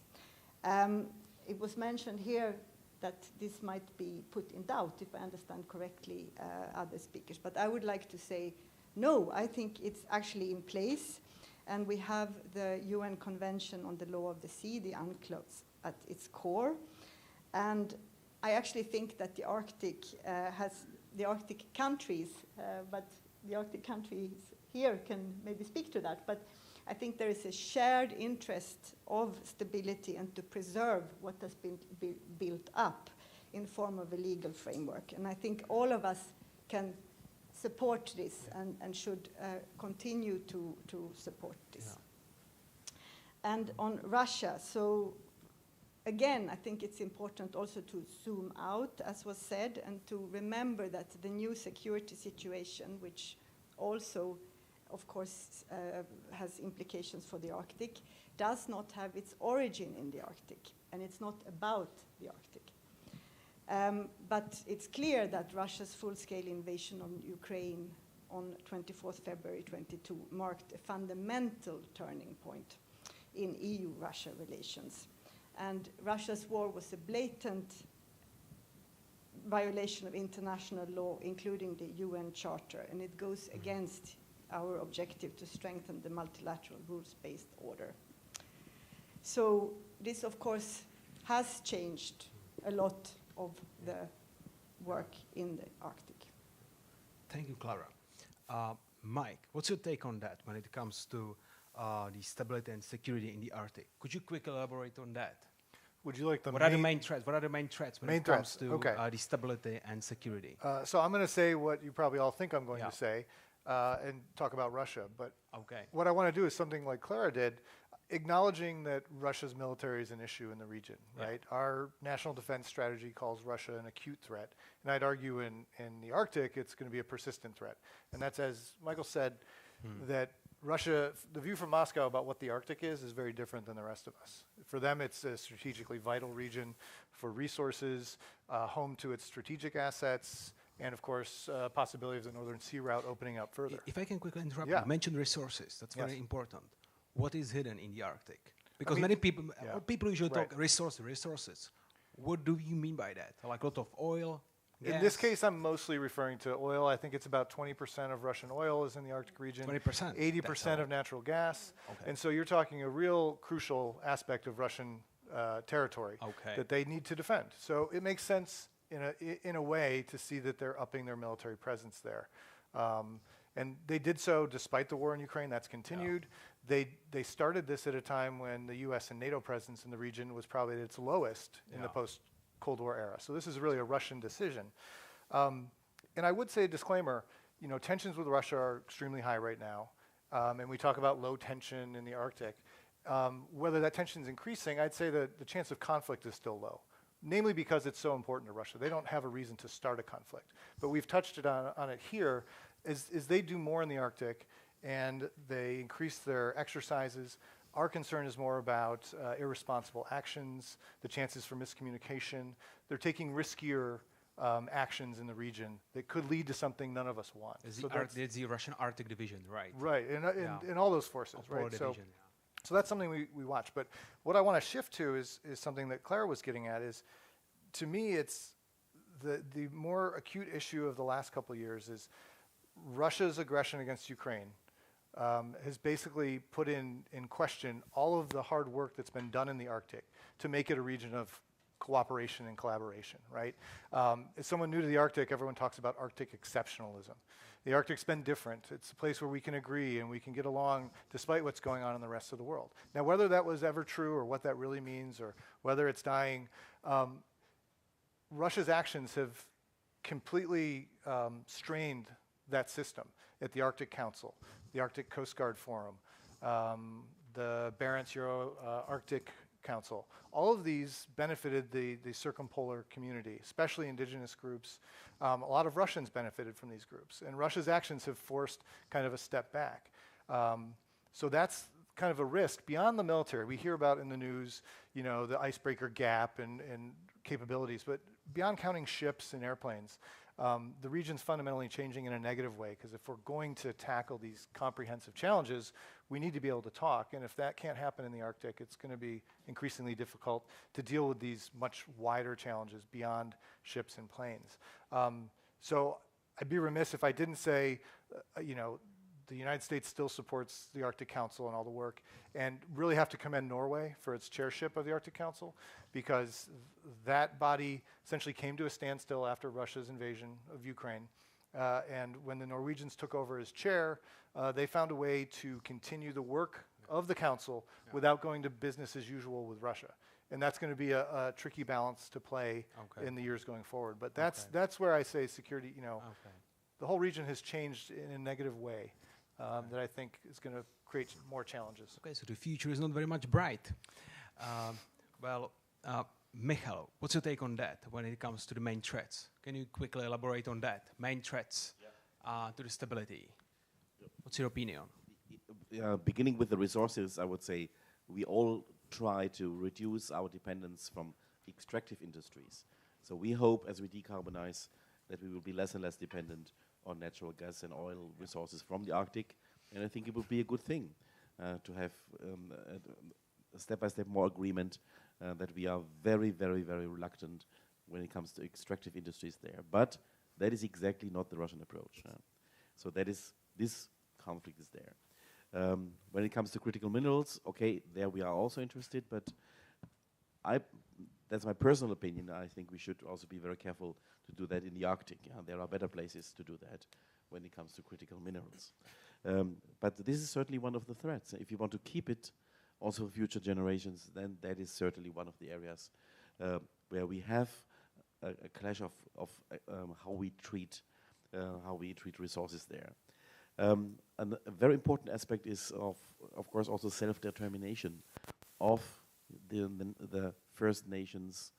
It was mentioned here that this might be put in doubt, if I understand correctly, other speakers. But I would like to say, no, I think it's actually in place. And we have the UN Convention on the Law of the Sea, the UNCLOS, at its core. And I actually think that the Arctic the Arctic countries, but the Arctic countries here can maybe speak to that, but I think there is a shared interest of stability and to preserve what has been built up in form of a legal framework. And I think all of us can support this and should continue to support this. Yeah. And on Russia, so again, I think it's important also to zoom out, as was said, and to remember that the new security situation, which also, of course, has implications for the Arctic, does not have its origin in the Arctic, and it's not about the Arctic. But it's clear that Russia's full-scale invasion of Ukraine on 24th February 22 marked a fundamental turning point in EU-Russia relations. And Russia's war was a blatant violation of international law, including the UN Charter, and it goes against our objective to strengthen the multilateral rules-based order. So this, of course, has changed a lot of the work in the Arctic. Thank you, Clara. Mike, what's your take on that when it comes to the stability and security in the Arctic? Could you quickly elaborate on that? Would you like the What are the main threats? What are the main threats when it comes to the stability and security? So I'm going to say what you probably all think I'm going to say and talk about Russia. But what I want to do is something like Clara did, acknowledging that Russia's military is an issue in the region, right? Our national defense strategy calls Russia an acute threat. And I'd argue in the Arctic, it's going to be a persistent threat. And that's, as Michael said, that Russia, the view from Moscow about what the Arctic is very different than the rest of us. For them, it's a strategically vital region for resources, home to its strategic assets, and of course, possibility of the Northern Sea Route opening up further. If I can quickly interrupt, you mentioned resources. That's very important. What is hidden in the Arctic? Because many people, people usually talk resources. What do you mean by that? Like a lot of oil? In this case, I'm mostly referring to oil. I think it's about 20% of Russian oil is in the Arctic region. 20%? 80% of natural gas. And so you're talking a real crucial aspect of Russian territory that they need to defend. So it makes sense in a way to see that they're upping their military presence there. And they did so despite the war in Ukraine. That's continued. They started this at a time when the US and NATO presence in the region was probably at its lowest in the post-Cold War era. So this is really a Russian decision. And I would say a disclaimer, tensions with Russia are extremely high right now. And we talk about low tension in the Arctic. Whether that tension is increasing, I'd say that the chance of conflict is still low. Namely because it's so important to Russia. They don't have a reason to start a conflict. But we've touched on it here. As they do more in the Arctic and they increase their exercises, our concern is more about irresponsible actions, the chances for miscommunication. They're taking riskier actions in the region that could lead to something none of us want. There's the Russian Arctic Division, right? Right, in all those forces, right? So that's something we watch. But what I want to shift to is something that Clara was getting at is, to me, it's the more acute issue of the last couple of years is Russia's aggression against Ukraine has basically put in question all of the hard work that's been done in the Arctic to make it a region of cooperation and collaboration, right? As someone new to the Arctic, everyone talks about Arctic exceptionalism. The Arctic's been different. It's a place where we can agree and we can get along despite what's going on in the rest of the world. Now, whether that was ever true or what that really means or whether it's dying, Russia's actions have completely strained that system at the Arctic Council, the Arctic Coast Guard Forum, the Barents Euro-Arctic Council. All of these benefited the circumpolar community, especially indigenous groups. A lot of Russians benefited from these groups, and Russia's actions have forced kind of a step back. So that's kind of a risk beyond the military. We hear about in the news, you know, the icebreaker gap and capabilities, but beyond counting ships and airplanes, the region's fundamentally changing in a negative way, because if we're going to tackle these comprehensive challenges, we need to be able to talk, and if that can't happen in the Arctic, it's going to be increasingly difficult to deal with these much wider challenges beyond ships and planes. So I'd be remiss if I didn't say, you know, the United States still supports the Arctic Council and all the work, and really have to commend Norway for its chairship of the Arctic Council, because that body essentially came to a standstill after Russia's invasion of Ukraine. And when the Norwegians took over as chair, they found a way to continue the work of the council without going to business as usual with Russia. And that's going to be a tricky balance to play in the years going forward. But that's where I say security, you know, the whole region has changed in a negative way. That I think is going to create more challenges. Okay, so the future is not very much bright. Michal, what's your take on that when it comes to the main threats? Can you quickly elaborate on that? Main threats to the stability. What's your opinion? Beginning with the resources, I would say we all try to reduce our dependence from extractive industries. So we hope, as we decarbonize, that we will be less and less dependent on natural gas and oil resources from the Arctic, and I think it would be a good thing to have a step-by-step more agreement that we are very, very, very reluctant when it comes to extractive industries there. But that is exactly not the Russian approach. So that is, this conflict is there. When it comes to critical minerals, okay, there we are also interested, but that's my personal opinion. I think we should also be very careful to do that in the Arctic. There are better places to do that when it comes to critical minerals. But this is certainly one of the threats. If you want to keep it also for future generations, then that is certainly one of the areas where we have a clash of how we treat resources there. And a very important aspect is of course also self-determination of the First Nations,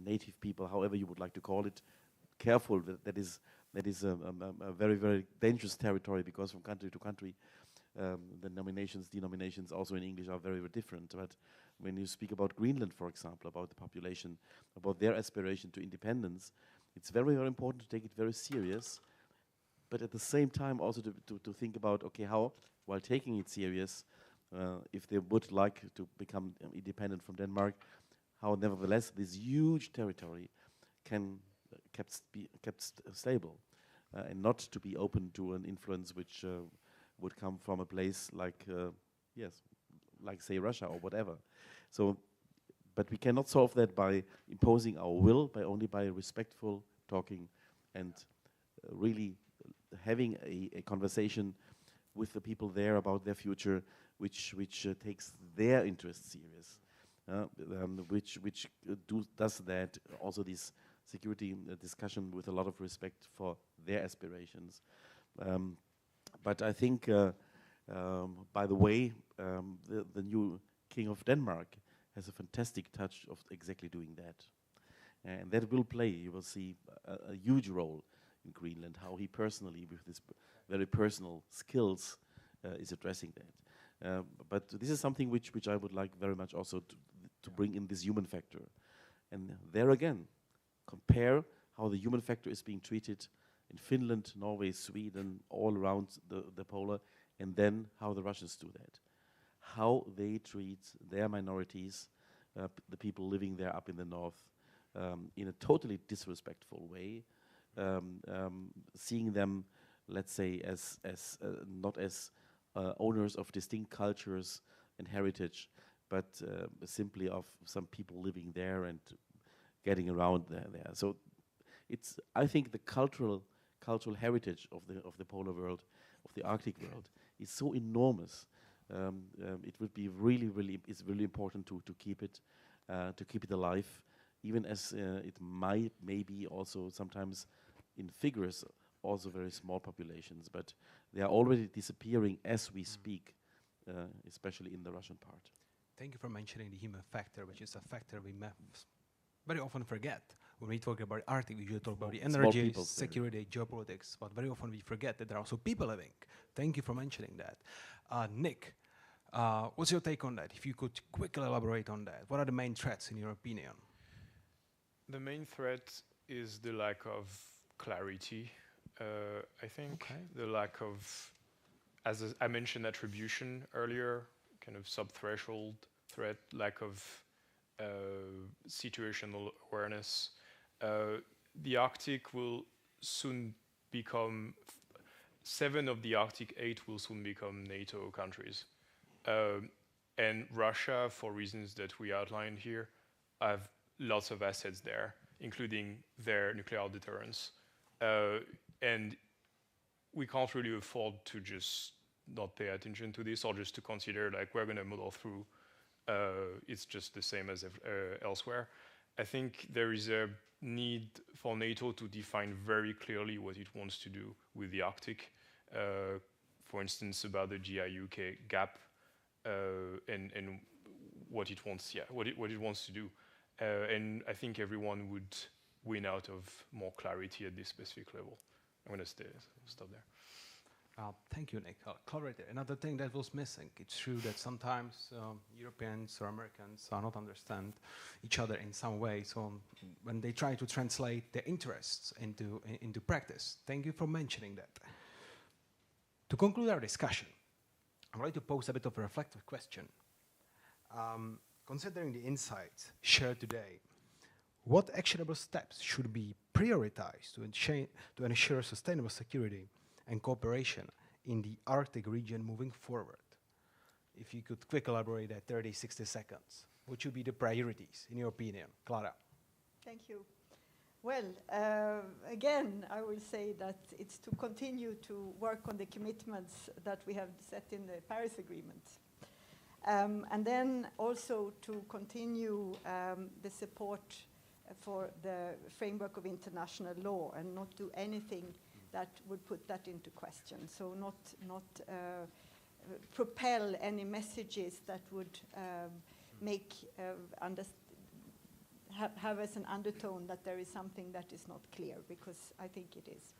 native people, however you would like to call it. Careful, that is a very, very dangerous territory, because from country to country the denominations also in English are very, very different. But when you speak about Greenland, for example, about the population, about their aspiration to independence, it's very, very important to take it very serious, but at the same time also to think about, okay, how, while taking it serious, if they would like to become independent from Denmark, how nevertheless this huge territory can be kept stable and not to be open to an influence which would come from a place like, like say Russia or whatever. So, but we cannot solve that by imposing our will, only by respectful talking and really having a conversation with the people there about their future, which takes their interests serious, which does that, also this security discussion with a lot of respect for their aspirations. But I think, by the way, the new King of Denmark has a fantastic touch of exactly doing that. And that will play, you will see, a huge role in Greenland, how he personally, with his very personal skills, is addressing that. But this is something which I would like very much also to bring in this human factor. And there again, compare how the human factor is being treated in Finland, Norway, Sweden, all around the polar, and then how the Russians do that. How they treat their minorities, the people living there up in the north, in a totally disrespectful way, seeing them, let's say, as not as owners of distinct cultures and heritage, but simply of some people living there and getting around there. So it's, I think, the cultural heritage of the polar world, of the Arctic world, is so enormous. It would be it's really important to keep it alive, even as it maybe also sometimes in figures also very small populations, but they are already disappearing as we speak, especially in the Russian part. Thank you for mentioning the human factor, which is a factor we very often forget. When we talk about Arctic, we usually talk about the energy, security, geopolitics, but very often we forget that there are also people living. Thank you for mentioning that. Nick, what's your take on that? If you could quickly elaborate on that. What are the main threats in your opinion? The main threat is the lack of clarity. I think the lack of, as I mentioned, attribution earlier, kind of sub-threshold threat, lack of situational awareness. The Arctic will soon become 7 of the Arctic 8 will soon become NATO countries. And Russia, for reasons that we outlined here, have lots of assets there, including their nuclear deterrence. And we can't really afford to just not pay attention to this, or just to consider like we're going to muddle through. It's just the same as elsewhere. I think there is a need for NATO to define very clearly what it wants to do with the Arctic. For instance, about the GI-UK gap and what it wants, what it wants to do. And I think everyone would win out of more clarity at this specific level. I'm going to stop there. Thank you, Nick. Clarity. Another thing that was missing. It's true that sometimes Europeans or Americans are not understand each other in some way. So when they try to translate their interests into practice. Thank you for mentioning that. To conclude our discussion, I'd like to pose a bit of a reflective question. Considering the insights shared today, what actionable steps should be prioritized to ensure sustainable security and cooperation in the Arctic region moving forward? If you could quick elaborate at 30, 60 seconds, what should be the priorities, in your opinion? Clara. Thank you. Well, again, I will say that it's to continue to work on the commitments that we have set in the Paris Agreement. And then also to continue the support for the framework of international law and not do anything that would put that into question. So not propel any messages that would make have as an undertone that there is something that is not clear, because I think it is.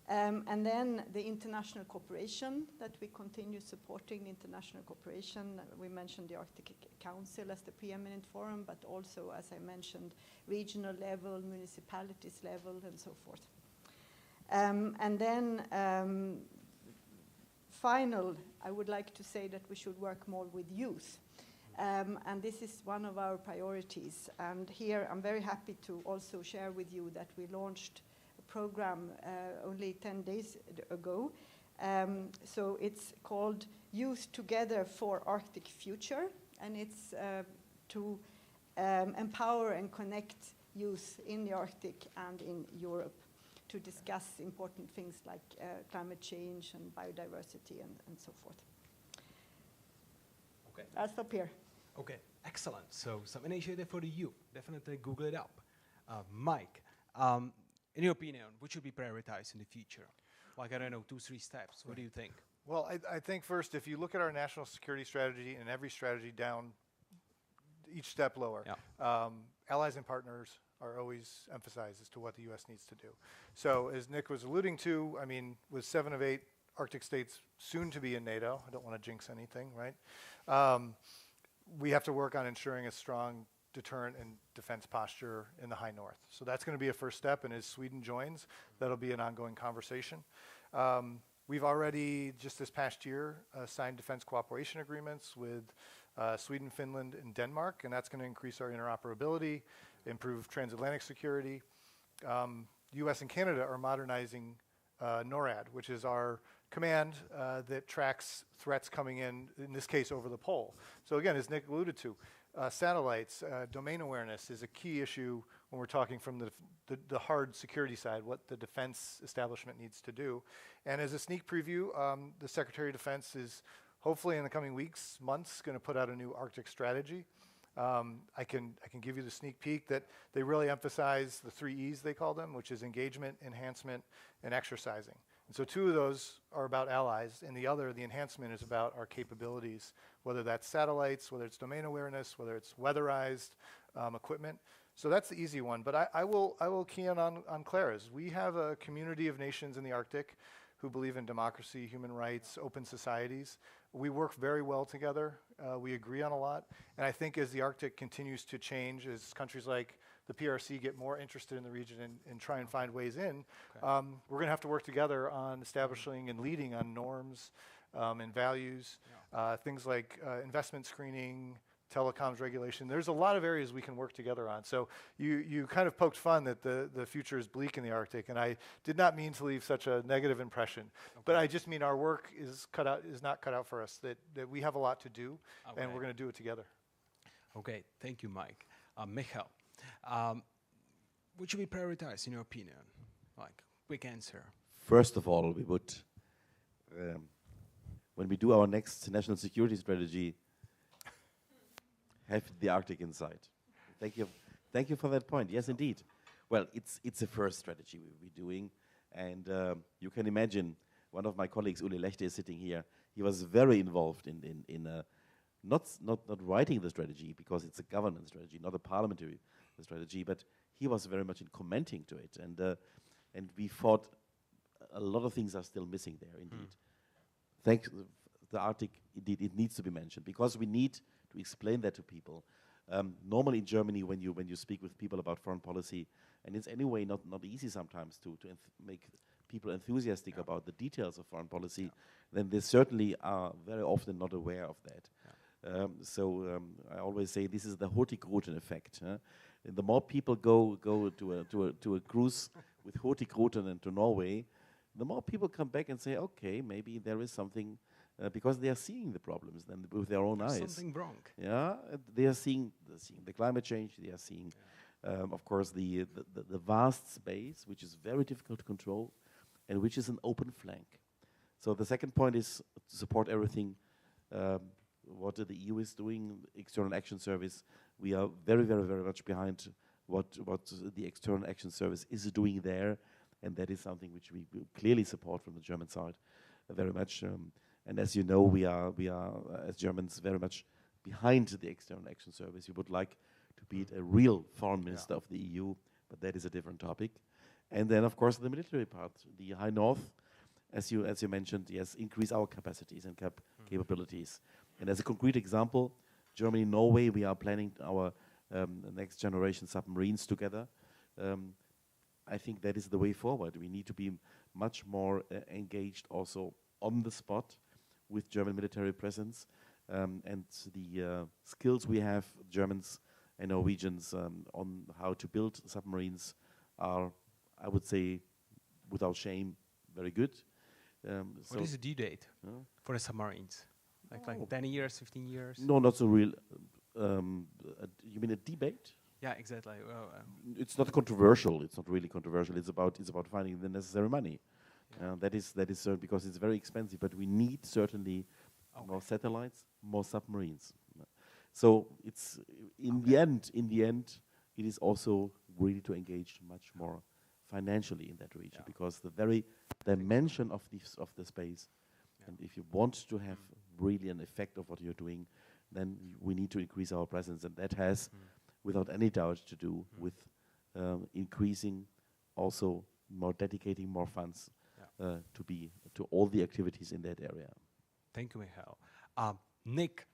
And then the international cooperation, that we continue supporting international cooperation. We mentioned the Arctic Council as the preeminent forum, but also, as I mentioned, regional level, municipalities level, and so forth. And then I would like to say that we should work more with youth. And this is one of our priorities. And here I'm very happy to also share with you that we launched a program only 10 days ago. So it's called Youth Together for Arctic Future. And it's to empower and connect youth in the Arctic and in Europe to discuss important things like climate change and biodiversity and so forth. Okay. I'll stop here. Okay, excellent. So some initiative for the youth. Definitely Google it up. Mike, in your opinion, what should be prioritized in the future? Like, I don't know, 2-3 steps. What do you think? Well, I think first, if you look at our national security strategy and every strategy down each step lower, allies and partners are always emphasized as to what the U.S. needs to do. So as Nick was alluding to, I mean, with 7 of 8 Arctic states soon to be in NATO, I don't want to jinx anything, right? We have to work on ensuring a strong deterrent and defense posture in the high north. So that's going to be a first step, and as Sweden joins, that'll be an ongoing conversation. We've already, just this past year, signed defense cooperation agreements with Sweden, Finland, and Denmark, and that's going to increase our interoperability, improve transatlantic security. US and Canada are modernizing NORAD, which is our command that tracks threats coming in this case, over the pole. So again, as Nick alluded to, satellites, domain awareness is a key issue when we're talking from the hard security side, what the defense establishment needs to do. And as a sneak preview, the Secretary of Defense is hopefully in the coming weeks, months, going to put out a new Arctic strategy. I can give you the sneak peek that they really emphasize the 3 E's, they call them, which is engagement, enhancement, and exercising. And so 2 of those are about allies, and the other, the enhancement, is about our capabilities, whether that's satellites, whether it's domain awareness, whether it's weatherized equipment. So that's the easy one. But I will key in on Clara's. We have a community of nations in the Arctic who believe in democracy, human rights, open societies. We work very well together. We agree on a lot. And I think as the Arctic continues to change, as countries like the PRC get more interested in the region and try and find ways in, we're going to have to work together on establishing and leading on norms and values, things like investment screening, telecoms regulation. There's a lot of areas we can work together on. So you kind of poked fun that the future is bleak in the Arctic, and I did not mean to leave such a negative impression. But I just mean our work is not cut out for us, that we have a lot to do, and we're going to do it together. Okay, thank you, Mike. Michael, what should we prioritize in your opinion? Like, quick answer. First of all, we would, when we do our next national security strategy, have the Arctic in sight. Thank you. Thank you for that point. Yes, indeed. Well, it's a first strategy we'll be doing. And you can imagine, one of my colleagues, Uli Lechte, is sitting here. He was very involved in not writing the strategy, because it's a governance strategy, not a parliamentary strategy, but he was very much in commenting to it. And we thought a lot of things are still missing there, indeed. Thanks, the Arctic, indeed, it needs to be mentioned, because we need to explain that to people. Normally in Germany, when you speak with people about foreign policy, and it's anyway not easy sometimes to make people enthusiastic about the details of foreign policy, then they certainly are very often not aware of that. I always say this is the Hurtigruten effect. The more people go to a cruise with Hurtigruten and to Norway, the more people come back and say, okay, maybe there is something. Because they are seeing the problems then with their own eyes. Something wrong. Yeah, they are seeing the climate change. They are seeing, of course, the vast space, which is very difficult to control, and which is an open flank. So the second point is to support everything what the EU is doing, External Action Service. We are very, very, very much behind what the External Action Service is doing there, and that is something which we clearly support from the German side very much. And as you know, we are as Germans very much behind the External Action Service. We would like to be a real foreign minister of the EU, but that is a different topic. And then, of course, the military part, the High North, as you mentioned, yes, increase our capacities and capabilities. And as a concrete example, Germany, Norway, we are planning our next generation submarines together. I think that is the way forward. We need to be much more engaged also on the spot with German military presence, and the skills we have, Germans and Norwegians, on how to build submarines are, I would say, without shame, very good. What is the due date for the submarines? Like 10 years, 15 years? No, not so real. You mean a debate? Yeah, exactly. It's not controversial. It's not really controversial. It's about finding the necessary money. That is because it's very expensive, but we need certainly more satellites, more submarines. So it's in the end, it is also really to engage much more financially in that region, because the very dimension of the space, and if you want to have really an effect of what you're doing, then we need to increase our presence, and that has, without any doubt, to do with increasing, also more dedicating more funds to all the activities in that area. Thank you, Michael. Nick,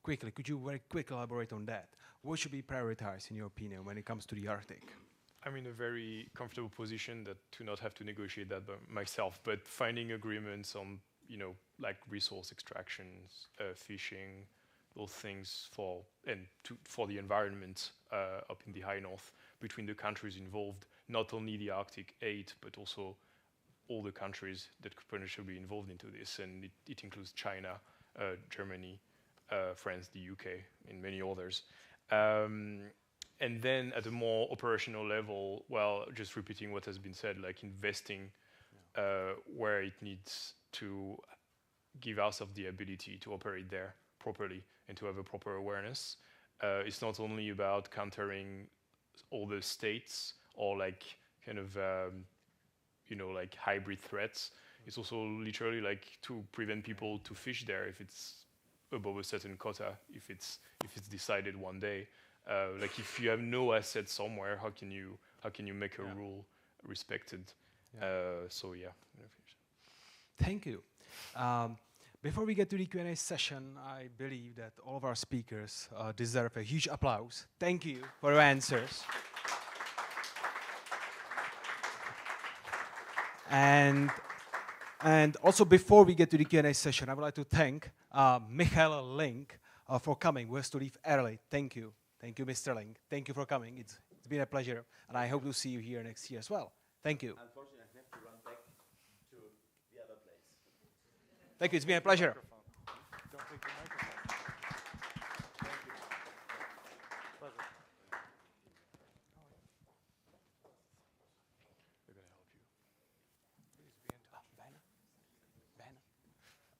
quickly, could you very quickly elaborate on that? What should be prioritized, in your opinion, when it comes to the Arctic? I'm in a very comfortable position to not have to negotiate that by myself, but finding agreements on, like resource extractions, fishing, those things for the environment up in the High North between the countries involved, not only the Arctic 8, but also all the countries that could potentially be involved into this, and it includes China, Germany, France, the UK, and many others. And then at a more operational level, well, just repeating what has been said, like investing where it needs to give ourselves the ability to operate there properly and to have a proper awareness. It's not only about countering all the states or like kind of like hybrid threats. It's also literally like to prevent people to fish there if it's above a certain quota, if it's decided one day. Like if you have no assets somewhere, how can you make a rule respected? So yeah. Thank you. Before we get to the Q&A session, I believe that all of our speakers deserve a huge applause. Thank you for your answers. And also before we get to the Q&A session, I would like to thank Michael Link for coming. We have to leave early. Thank you. Thank you, Mr. Link. Thank you for coming. It's been a pleasure, and I hope to see you here next year as well. Thank you. Unfortunately, I have to run back to the other place. Thank you. It's been a pleasure. Don't take the microphone. Thank you. Pleasure. They're going to help you. Please be in touch. Ben?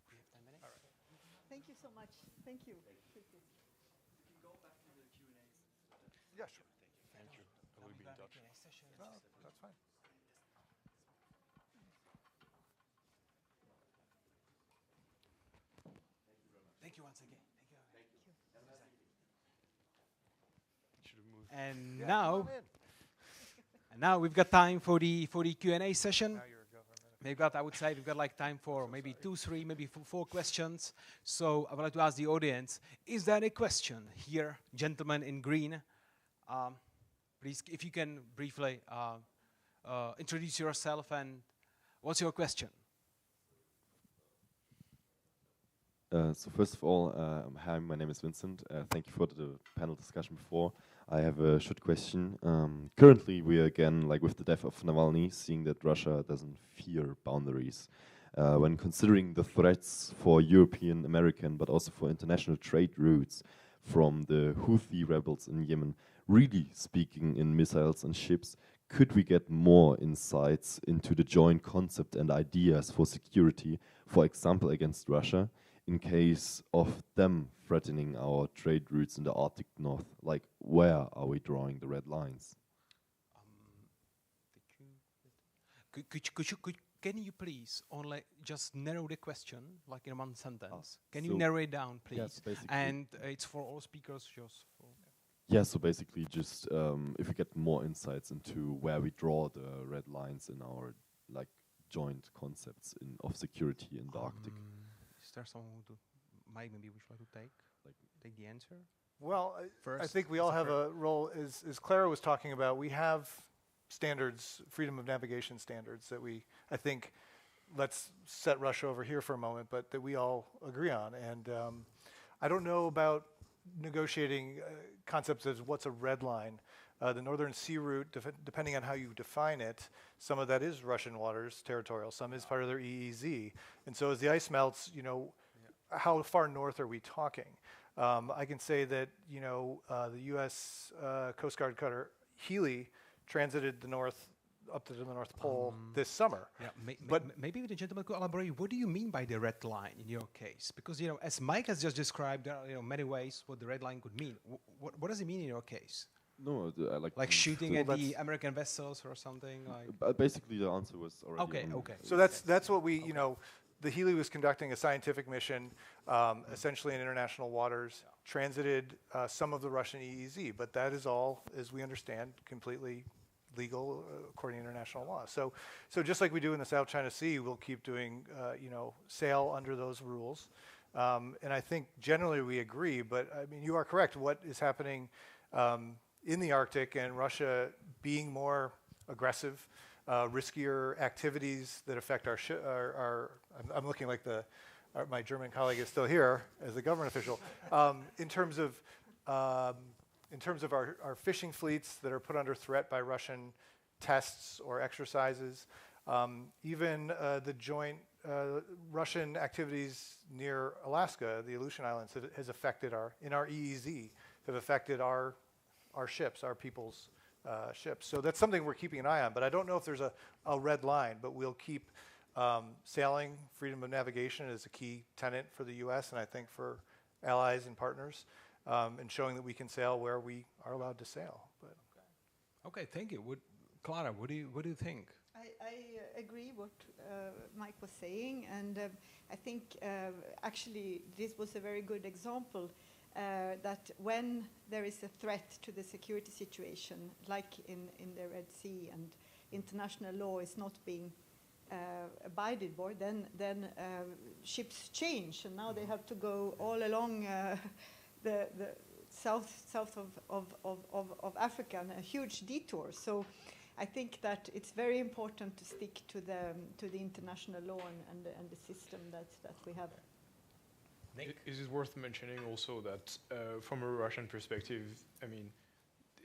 We have 10 minutes? All right. Thank you so much. Thank you. Yeah, sure. Thank you. I will be in touch. No, that's fine. Thank you once again. Thank you. Should have moved. And Yeah, now, come on in. now we've got time for the Q&A session. Now you're a government. We've got like time for maybe 2, 3, maybe 4 questions. So I would like to ask the audience, is there a question here, gentleman in green? Please, if you can briefly introduce yourself and what's your question? So first of all, hi, my name is Vincent. Thank you for the panel discussion before. I have a short question. Currently, we are again, like with the death of Navalny, seeing that Russia doesn't fear boundaries. When considering the threats for European, American, but also for international trade routes from the Houthi rebels in Yemen, really speaking in missiles and ships, could we get more insights into the joint concept and ideas for security, for example, against Russia, in case of them threatening our trade routes in the Arctic North? Like, where are we drawing the red lines? Can you please only just narrow the question, like in one sentence? Can you so narrow it down, please? yes, basically. And it's for all speakers, just for Yeah, so basically just if we get more insights into where we draw the red lines in our like joint concepts of security in the Arctic. Is there someone who Mike, maybe would you like to take the answer? Well, I First, think we all have a role, as Clara was talking about, we have standards, freedom of navigation standards that I think, let's set Russia over here for a moment, but that we all agree on. And I don't know about negotiating concepts as what's a red line. The Northern Sea Route, depending on how you define it, some of that is Russian waters, territorial, some is part of their EEZ. And so as the ice melts, how far north are we talking? I can say that, the U.S. Coast Guard cutter Healy transited up to the North Pole this summer. Yeah, but maybe the gentleman could elaborate. What do you mean by the red line in your case? Because as Mike has just described, there are many ways what the red line could mean. What does it mean in your case? No, Like shooting at the American vessels or something like. Basically, the answer was already. Okay. so that's what we, the Healy was conducting a scientific mission, essentially in international waters, transited some of the Russian EEZ, but that is all, as we understand, completely legal according to international law. So just like we do in the South China Sea, we'll keep doing, sail under those rules. And I think generally we agree, but I mean, you are correct. What is happening in the Arctic and Russia being more aggressive, riskier activities that affect our I'm looking like my German colleague is still here as a government official, in terms of our fishing fleets that are put under threat by Russian tests or exercises, Even the joint Russian activities near Alaska, the Aleutian Islands, has affected in our EEZ, have affected our ships, our people's ships. So that's something we're keeping an eye on. But I don't know if there's a red line, but we'll keep sailing, freedom of navigation is a key tenet for the U.S. and I think for allies and partners, and showing that we can sail where we are allowed to sail. But Okay, thank you. Clara, what do you think? I agree what Mike was saying, and I think actually this was a very good example that when there is a threat to the security situation, like in the Red Sea, and international law is not being abided by, then ships change, and now they have to go all along the south of Africa, and a huge detour. So I think that it's very important to stick to the international law and the system that we have. Is it worth mentioning also that from a Russian perspective, I mean,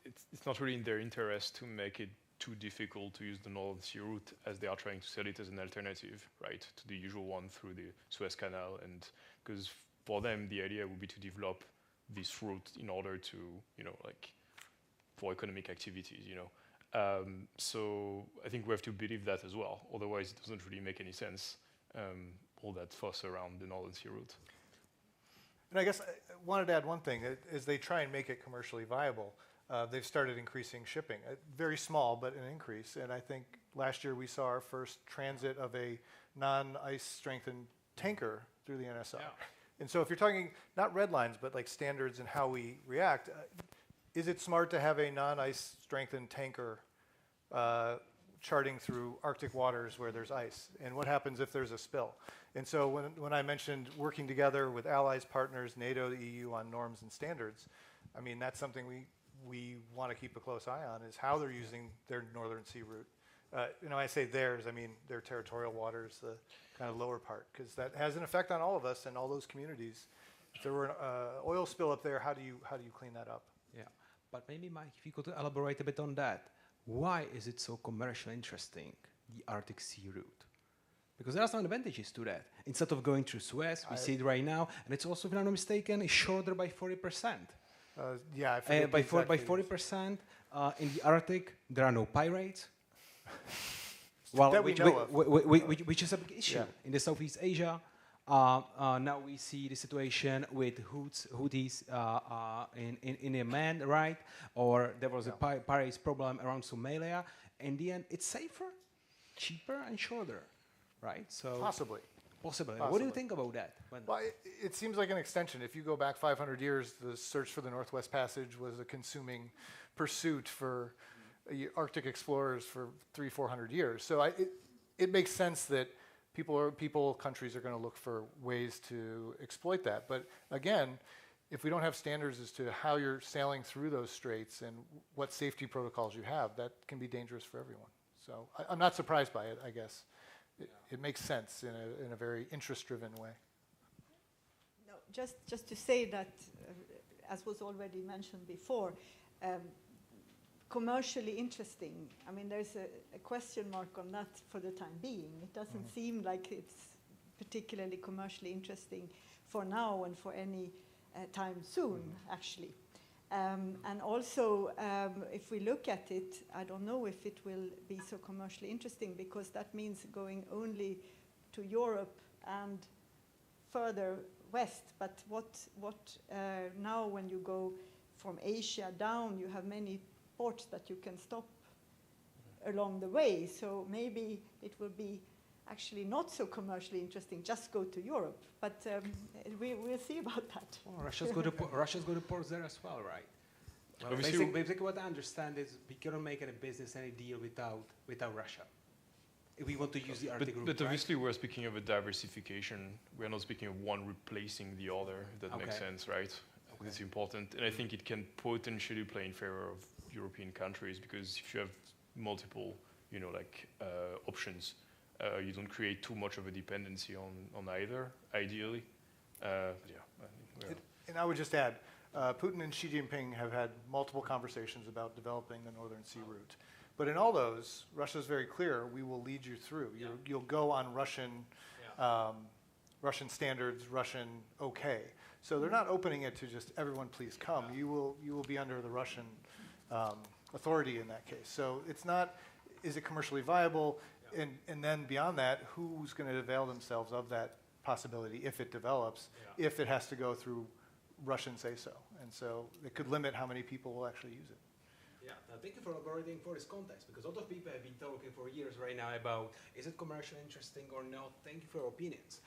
it's not really in their interest to make it too difficult to use the Northern Sea route, as they are trying to sell it as an alternative, right, to the usual one through the Suez Canal, and because for them the idea would be to develop this route in order to, like, for economic activities, So I think we have to believe that as well. Otherwise, it doesn't really make any sense, all that fuss around the Northern Sea route. And I guess I wanted to add one thing. As they try and make it commercially viable, they've started increasing shipping. Very small, but an increase. And I think last year we saw our first transit of a non-ice strengthened tanker through the NSR. Yeah. And so if you're talking not red lines, but like standards and how we react, is it smart to have a non-ice strengthened tanker charting through Arctic waters where there's ice? And what happens if there's a spill? And so when I mentioned working together with allies, partners, NATO, the EU on norms and standards, I mean, that's something we want to keep a close eye on, is how they're using their Northern Sea route. I say theirs, I mean their territorial waters, the kind of lower part, because that has an effect on all of us and all those communities. If there were an oil spill up there, how do you clean that up? Yeah, but maybe Mike, if you could elaborate a bit on that. Why is it so commercially interesting, the Arctic Sea route? Because there are some advantages to that. Instead of going through Suez, we see it right now, and it's also, if I'm not mistaken, it's shorter by 40%. Yeah, I forget by 40%. In the Arctic, there are no pirates. Well, that we know of. Which is a big issue in the Southeast Asia. Now we see the situation with Houthis in Yemen, right? Or there was a pirates problem around Somalia. In the end, it's safer, cheaper, and shorter, right? So Possibly. What do you think about that? Well, it seems like an extension. If you go back 500 years, the search for the Northwest Passage was a consuming pursuit for Arctic explorers for 300-400 years. So it makes sense that countries are going to look for ways to exploit that. But again, if we don't have standards as to how you're sailing through those straits and what safety protocols you have, that can be dangerous for everyone. So I'm not surprised by it, I guess. It makes sense in a very interest-driven way. No, just to say that, as was already mentioned before, commercially interesting. I mean, there's a question mark on that for the time being. It doesn't seem like it's particularly commercially interesting for now and for any time soon, actually. And also, if we look at it, I don't know if it will be so commercially interesting, because that means going only to Europe and further west. But what now, when you go from Asia down, you have many ports that you can stop along the way. So maybe it will be actually not so commercially interesting. Just go to Europe. But we'll see about that. Well, Russia's got to ports there as well, right? Well, basically, what I understand is we cannot make any business, any deal without Russia. If we want to use the Arctic route, but obviously we're speaking of a diversification. We're not speaking of one replacing the other, if that makes sense, right? It's important. And I think it can potentially play in favor of European countries, because if you have multiple, options, you don't create too much of a dependency on either, ideally. And I would just add, Putin and Xi Jinping have had multiple conversations about developing the Northern Sea route. But in all those, Russia's very clear, we will lead you through. You'll go on Russian standards, Russian okay. So they're not opening it to just everyone please come. You will be under the Russian authority in that case. So it's not, is it commercially viable? And then beyond that, who's going to avail themselves of that possibility if it develops, if it has to go through Russian say-so. And so it could limit how many people will actually use it. Yeah, thank you for elaborating for this context, because a lot of people have been talking for years right now about, is it commercially interesting or not? Thank you for your opinions.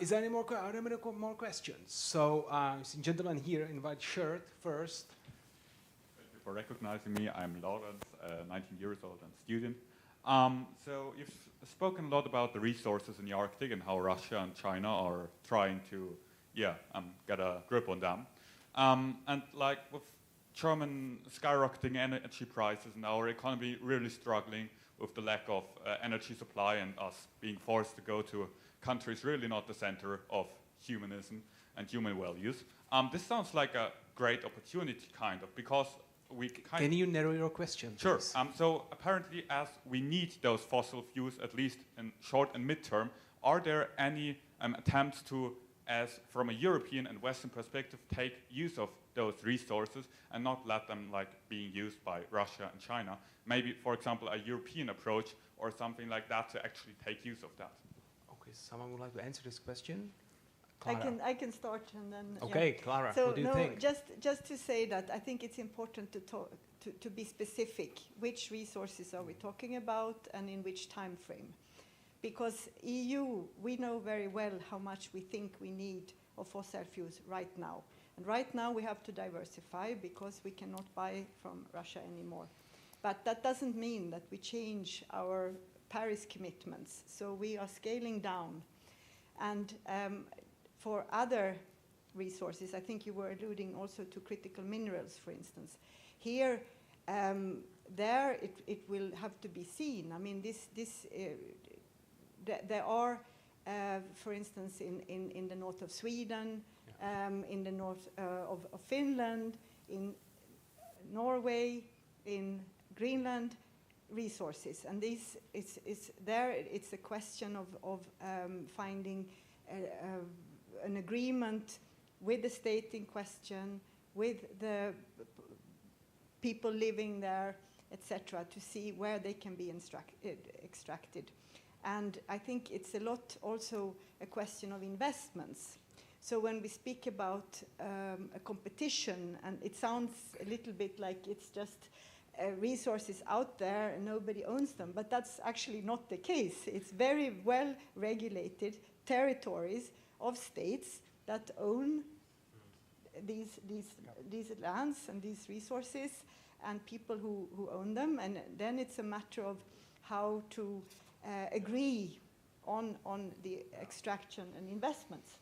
Is there any more, are there any more questions? So, gentleman here, invite shirt first. Thank you for recognizing me. I'm Lawrence, 19 years old and student. So you've spoken a lot about the resources in the Arctic and how Russia and China are trying to, get a grip on them. And like with German skyrocketing energy prices and our economy really struggling with the lack of energy supply and us being forced to go to countries really not the center of humanism and human values. This sounds like a great opportunity, kind of, because we Can you narrow your question? Sure. So apparently, as we need those fossil fuels, at least in short and mid-term, are there any attempts to, as from a European and Western perspective, take use of those resources and not let them like being used by Russia and China? Maybe, for example, a European approach or something like that to actually take use of that. Okay, someone would like to answer this question? I can start and then. Okay, Clara, so what do you think? Just to say that I think it's important to be specific. Which resources are we talking about, and in which time frame? Because EU, we know very well how much we think we need of fossil fuels right now. And right now we have to diversify because we cannot buy from Russia anymore. But that doesn't mean that we change our Paris commitments. So we are scaling down. And for other resources, I think you were alluding also to critical minerals, for instance. Here, there it will have to be seen. I mean, there are, for instance, in the north of Sweden, in the north of Finland, in Norway, in Greenland, resources. And this it's a question of finding an agreement with the state in question, with the people living there, etc., to see where they can be extracted. And I think it's a lot also a question of investments. So when we speak about a competition, and it sounds a little bit like it's just resources out there and nobody owns them, but that's actually not the case. It's very well regulated territories of states that own these lands and these resources, and people who own them, and then it's a matter of how to agree on the extraction and investments.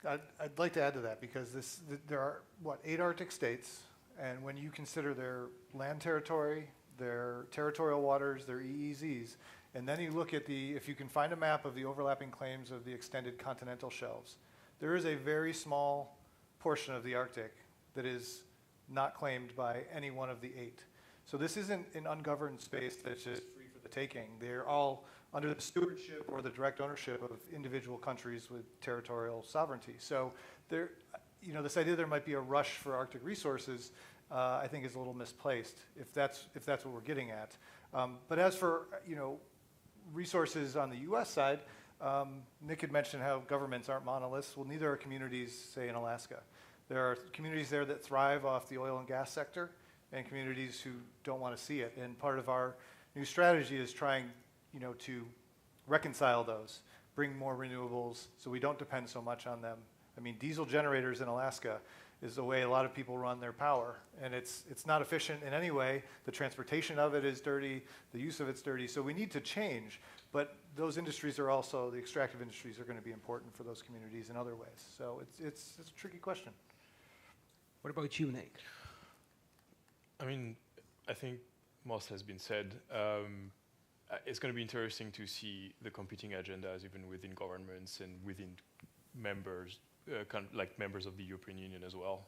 I'd like to add to that, because there are, 8 Arctic states, and when you consider their land territory, their territorial waters, their EEZs, and then you look at if you can find a map of the overlapping claims of the extended continental shelves, there is a very small portion of the Arctic that is not claimed by any one of the 8. So this isn't an ungoverned space that's just free for the taking. They're all under the stewardship or the direct ownership of individual countries with territorial sovereignty. So there, this idea there might be a rush for Arctic resources, I think is a little misplaced, if that's what we're getting at. But as for resources on the U.S. side, Nick had mentioned how governments aren't monoliths. Well, neither are communities, say, in Alaska. There are communities there that thrive off the oil and gas sector, and communities who don't want to see it. And part of our new strategy is trying, to reconcile those, bring more renewables, so we don't depend so much on them. I mean, diesel generators in Alaska is the way a lot of people run their power, and it's not efficient in any way. The transportation of it is dirty, the use of it's dirty, so we need to change. But those industries are also, the extractive industries are going to be important for those communities in other ways. So it's a tricky question. What about you, Nick? I mean, I think most has been said. It's going to be interesting to see the competing agendas even within governments and within members, like members of the European Union as well,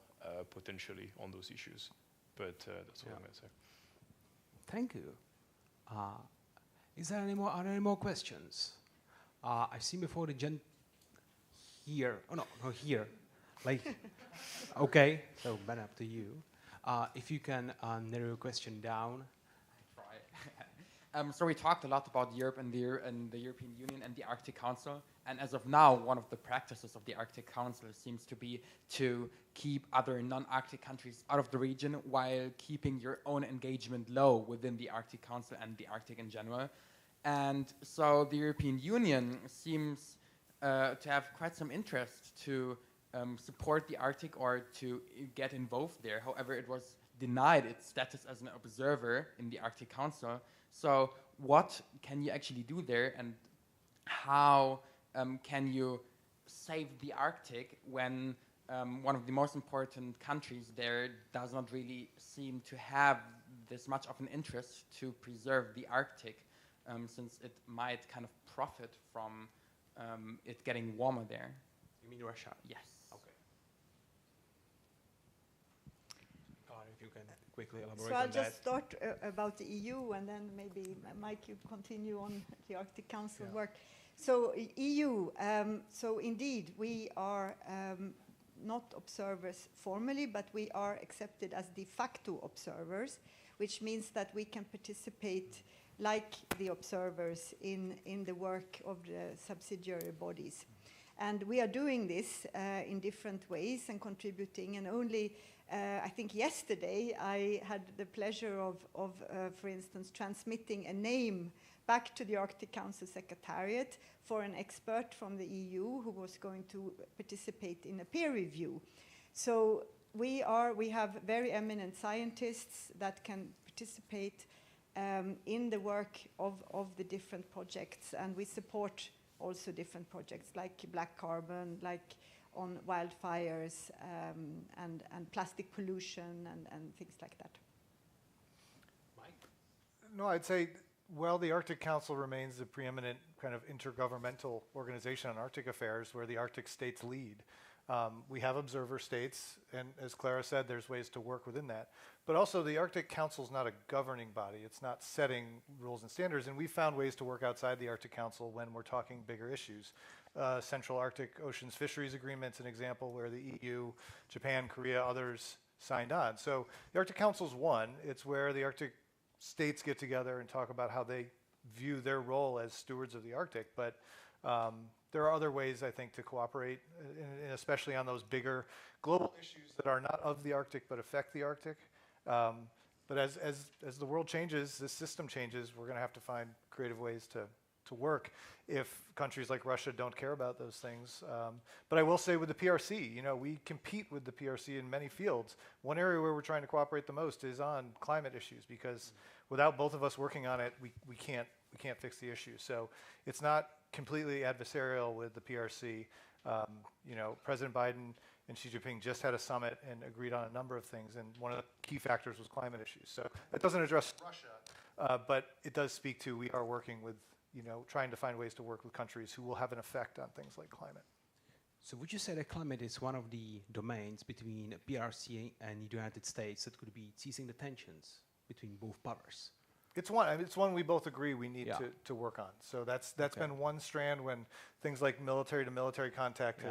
potentially on those issues. But that's what I'm going to say. Thank you. Is there any more? Are there any more questions? I see before the gent here. Oh no, no here. Like, okay. So Ben, up to you. If you can narrow your question down. So we talked a lot about Europe and the European Union and the Arctic Council. And as of now, one of the practices of the Arctic Council seems to be to keep other non-Arctic countries out of the region while keeping your own engagement low within the Arctic Council and the Arctic in general. And so the European Union seems to have quite some interest to support the Arctic or to get involved there. However, it was denied its status as an observer in the Arctic Council. So what can you actually do there, and how can you save the Arctic when one of the most important countries there does not really seem to have this much of an interest to preserve the Arctic, since it might kind of profit from it getting warmer there? You mean Russia? Yes. Okay. If you can quickly elaborate So on I'll that. just start about the EU, and then maybe Mike, you continue on the Arctic Council work. So EU, so indeed we are not observers formally, but we are accepted as de facto observers, which means that we can participate like the observers in the work of the subsidiary bodies. And we are doing this in different ways and contributing, and only I think yesterday I had the pleasure of for instance, transmitting a name back to the Arctic Council Secretariat for an expert from the EU who was going to participate in a peer review. So we have very eminent scientists that can participate in the work of the different projects, and we support also different projects like black carbon, like on wildfires and plastic pollution and things like that. Mike? No, I'd say, well, the Arctic Council remains the preeminent kind of intergovernmental organization on Arctic affairs where the Arctic states lead. We have observer states, and as Clara said, there's ways to work within that. But also the Arctic Council is not a governing body. It's not setting rules and standards, and we found ways to work outside the Arctic Council when we're talking bigger issues. Central Arctic Oceans Fisheries Agreement's an example where the EU, Japan, Korea, others signed on. So the Arctic Council's one. It's where the Arctic states get together and talk about how they view their role as stewards of the Arctic. But there are other ways, I think, to cooperate, and especially on those bigger global issues that are not of the Arctic but affect the Arctic. But as the world changes, this system changes, we're going to have to find creative ways to work if countries like Russia don't care about those things. But I will say with the PRC, we compete with the PRC in many fields. One area where we're trying to cooperate the most is on climate issues, because without both of us working on it, we can't fix the issue. So it's not completely adversarial with the PRC. President Biden and Xi Jinping just had a summit and agreed on a number of things, and one of the key factors was climate issues. So that doesn't address Russia, but it does speak to we are working with, trying to find ways to work with countries who will have an effect on things like climate. So would you say that climate is one of the domains between PRC and the United States that could be easing the tensions between both powers? It's one we both agree we need to work on. So that's been one strand when things like military to military contact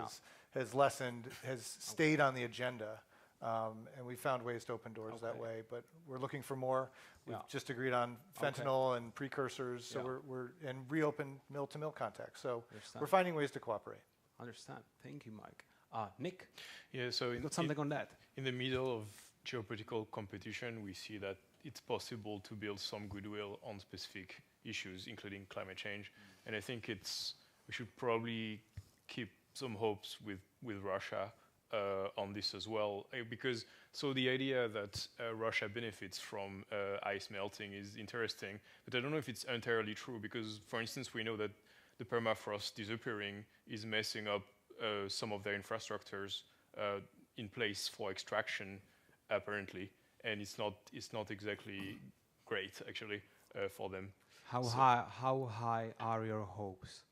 has lessened, has stayed on the agenda, and we found ways to open doors that way. But we're looking for more. We've just agreed on fentanyl and precursors. So we're and reopened mill to mill contact. So we're finding ways to cooperate. Understand. Thank you, Mike. Nick. Yeah. So got something on that. In the middle of geopolitical competition, we see that it's possible to build some goodwill on specific issues, including climate change. And I think we should probably keep some hopes with Russia on this as well, because the idea that Russia benefits from ice melting is interesting, but I don't know if it's entirely true, because, for instance, we know that the permafrost disappearing is messing up some of their infrastructures in place for extraction, apparently. And it's not exactly great, actually, for them. How high are your hopes?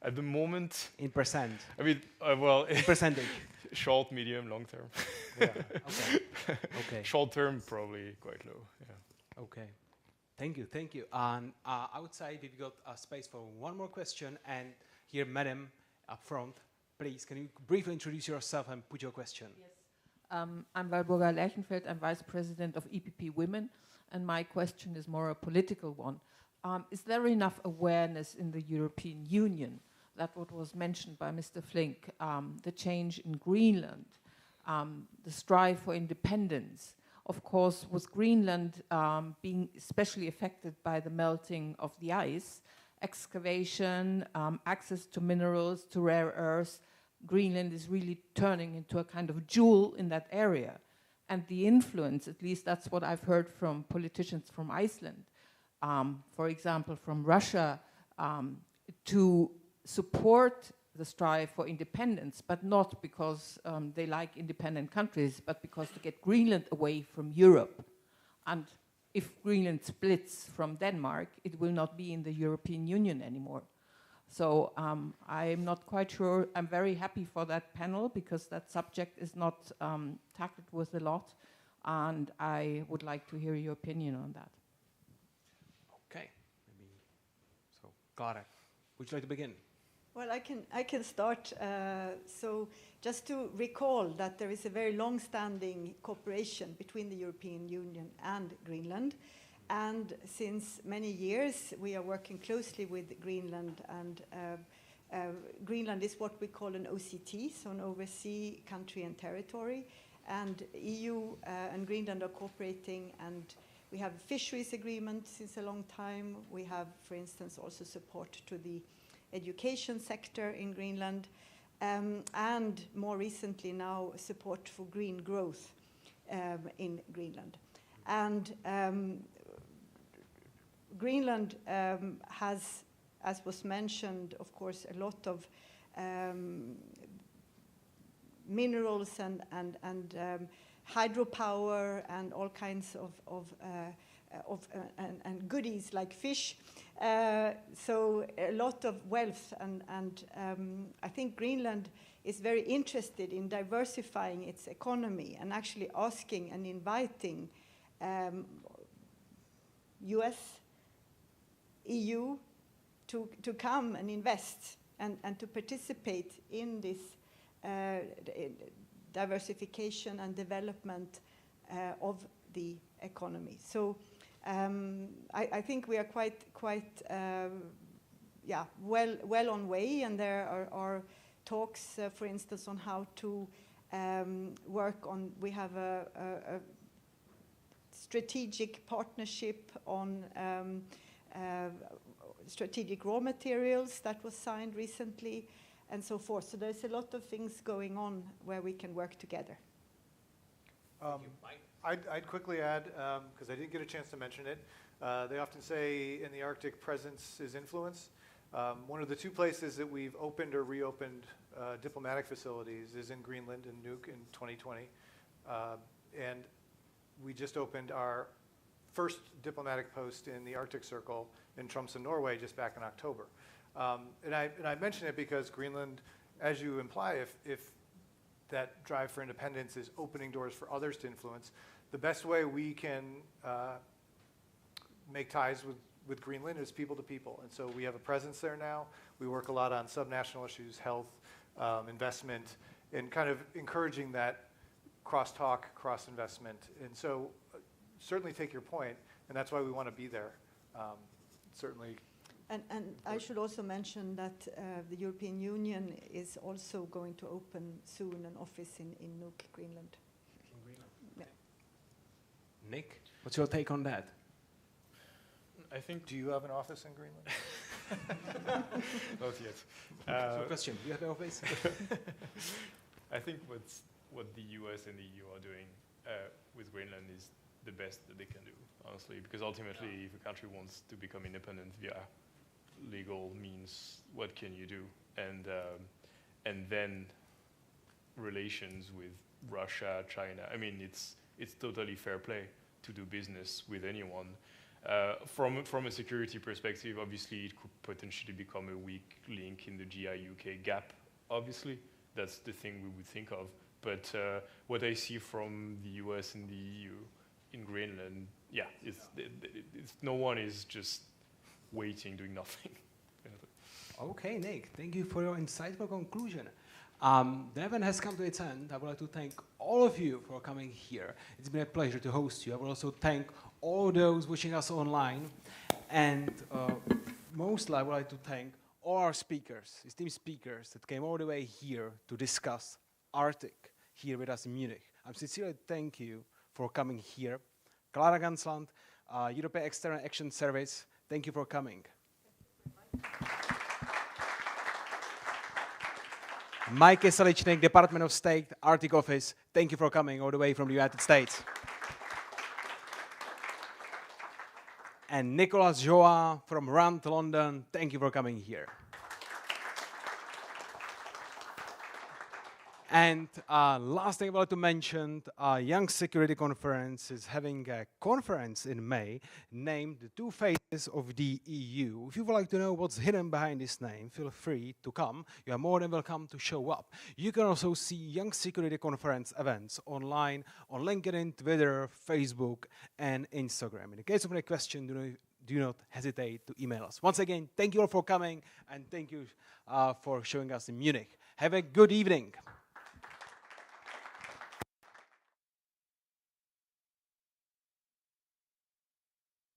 At the moment, in percent? I mean, well, In percentage. short, medium, long term. Yeah. Okay. Okay. Short term, probably quite low. Yeah. Okay. Thank you. Thank you. And outside, we've got space for one more question. And here, madam, up front, please, can you briefly introduce yourself and put your question? Yes. I'm Walburga Lerchenfeld. I'm Vice President of EPP Women. And my question is more a political one. Is there enough awareness in the European Union that what was mentioned by Mr. Flink, the change in Greenland, the strive for independence, of course, with Greenland being especially affected by the melting of the ice, excavation, access to minerals, to rare earths, Greenland is really turning into a kind of jewel in that area. And the influence, at least that's what I've heard from politicians from Iceland, for example, from Russia, to support the strive for independence, but not because they like independent countries, but because to get Greenland away from Europe. And if Greenland splits from Denmark, it will not be in the European Union anymore. So I'm not quite sure. I'm very happy for that panel because that subject is not tackled with a lot, and I would like to hear your opinion on that. Okay. Maybe. So, Clara, would you like to begin? Well, I can start. So just to recall that there is a very long-standing cooperation between the European Union and Greenland. And since many years, we are working closely with Greenland. And Greenland is what we call an OCT, so an overseas country and territory. And EU and Greenland are cooperating, and we have a fisheries agreement since a long time. We have, for instance, also support to the education sector in Greenland, and more recently now support for green growth in Greenland. And Greenland has, as was mentioned, of course, a lot of minerals and hydropower and all kinds of goodies like fish. So a lot of wealth, and I think Greenland is very interested in diversifying its economy and actually asking and inviting US, EU to come and invest and to participate in this diversification and development of the economy. So I think we are quite well on way, and there are talks, for instance, on how to work on. We have a strategic partnership on strategic raw materials that was signed recently, and so forth. So there's a lot of things going on where we can work together. I'd quickly add, because I didn't get a chance to mention it, they often say in the Arctic presence is influence. One of the two places that we've opened or reopened diplomatic facilities is in Greenland, in Nuuk, in 2020. And we just opened our first diplomatic post in the Arctic Circle in Tromsø, Norway, just back in October. And I mention it because Greenland, as you imply, if that drive for independence is opening doors for others to influence, the best way we can make ties with Greenland is people to people. And so we have a presence there now. We work a lot on subnational issues, health, investment, and kind of encouraging that cross-talk, cross-investment. And so certainly take your point, and that's why we want to be there. Certainly. And I should also mention that the European Union is also going to open soon an office in Nuuk, Greenland. In Greenland. Yeah. Nick, what's your take on that? I think. Do you have an office in Greenland? Not yet. What's your question? Do you have an office? I think what the US and the EU are doing with Greenland is the best that they can do, honestly, because ultimately, if a country wants to become independent via legal means, what can you do? And then relations with Russia, China. I mean, it's totally fair play to do business with anyone. From a security perspective, obviously, it could potentially become a weak link in the GI-UK gap, obviously. That's the thing we would think of. But what I see from the US and the EU in Greenland, yeah, no one is just waiting, doing nothing. Okay, Nick, thank you for your insightful conclusion. The event has come to its end. I would like to thank all of you for coming here. It's been a pleasure to host you. I will also thank all those watching us online. And mostly I would like to thank all our speakers, esteemed speakers that came all the way here to discuss Arctic here with us in Munich. I'm sincerely thank you for coming here. Clara Gansland, European External Action Service, thank you for coming. Mike Salichnik, Department of State, Arctic Office, thank you for coming all the way from the United States. And Nicolas Joa from RAND London, thank you for coming here. And last thing I wanted to mention, Young Security Conference is having a conference in May named The Two Faces of the EU. If you would like to know what's hidden behind this name, feel free to come. You are more than welcome to show up. You can also see Young Security Conference events online on LinkedIn, Twitter, Facebook, and Instagram. In the case of any question, do not hesitate to email us. Once again, thank you all for coming, and thank you for showing us in Munich. Have a good evening.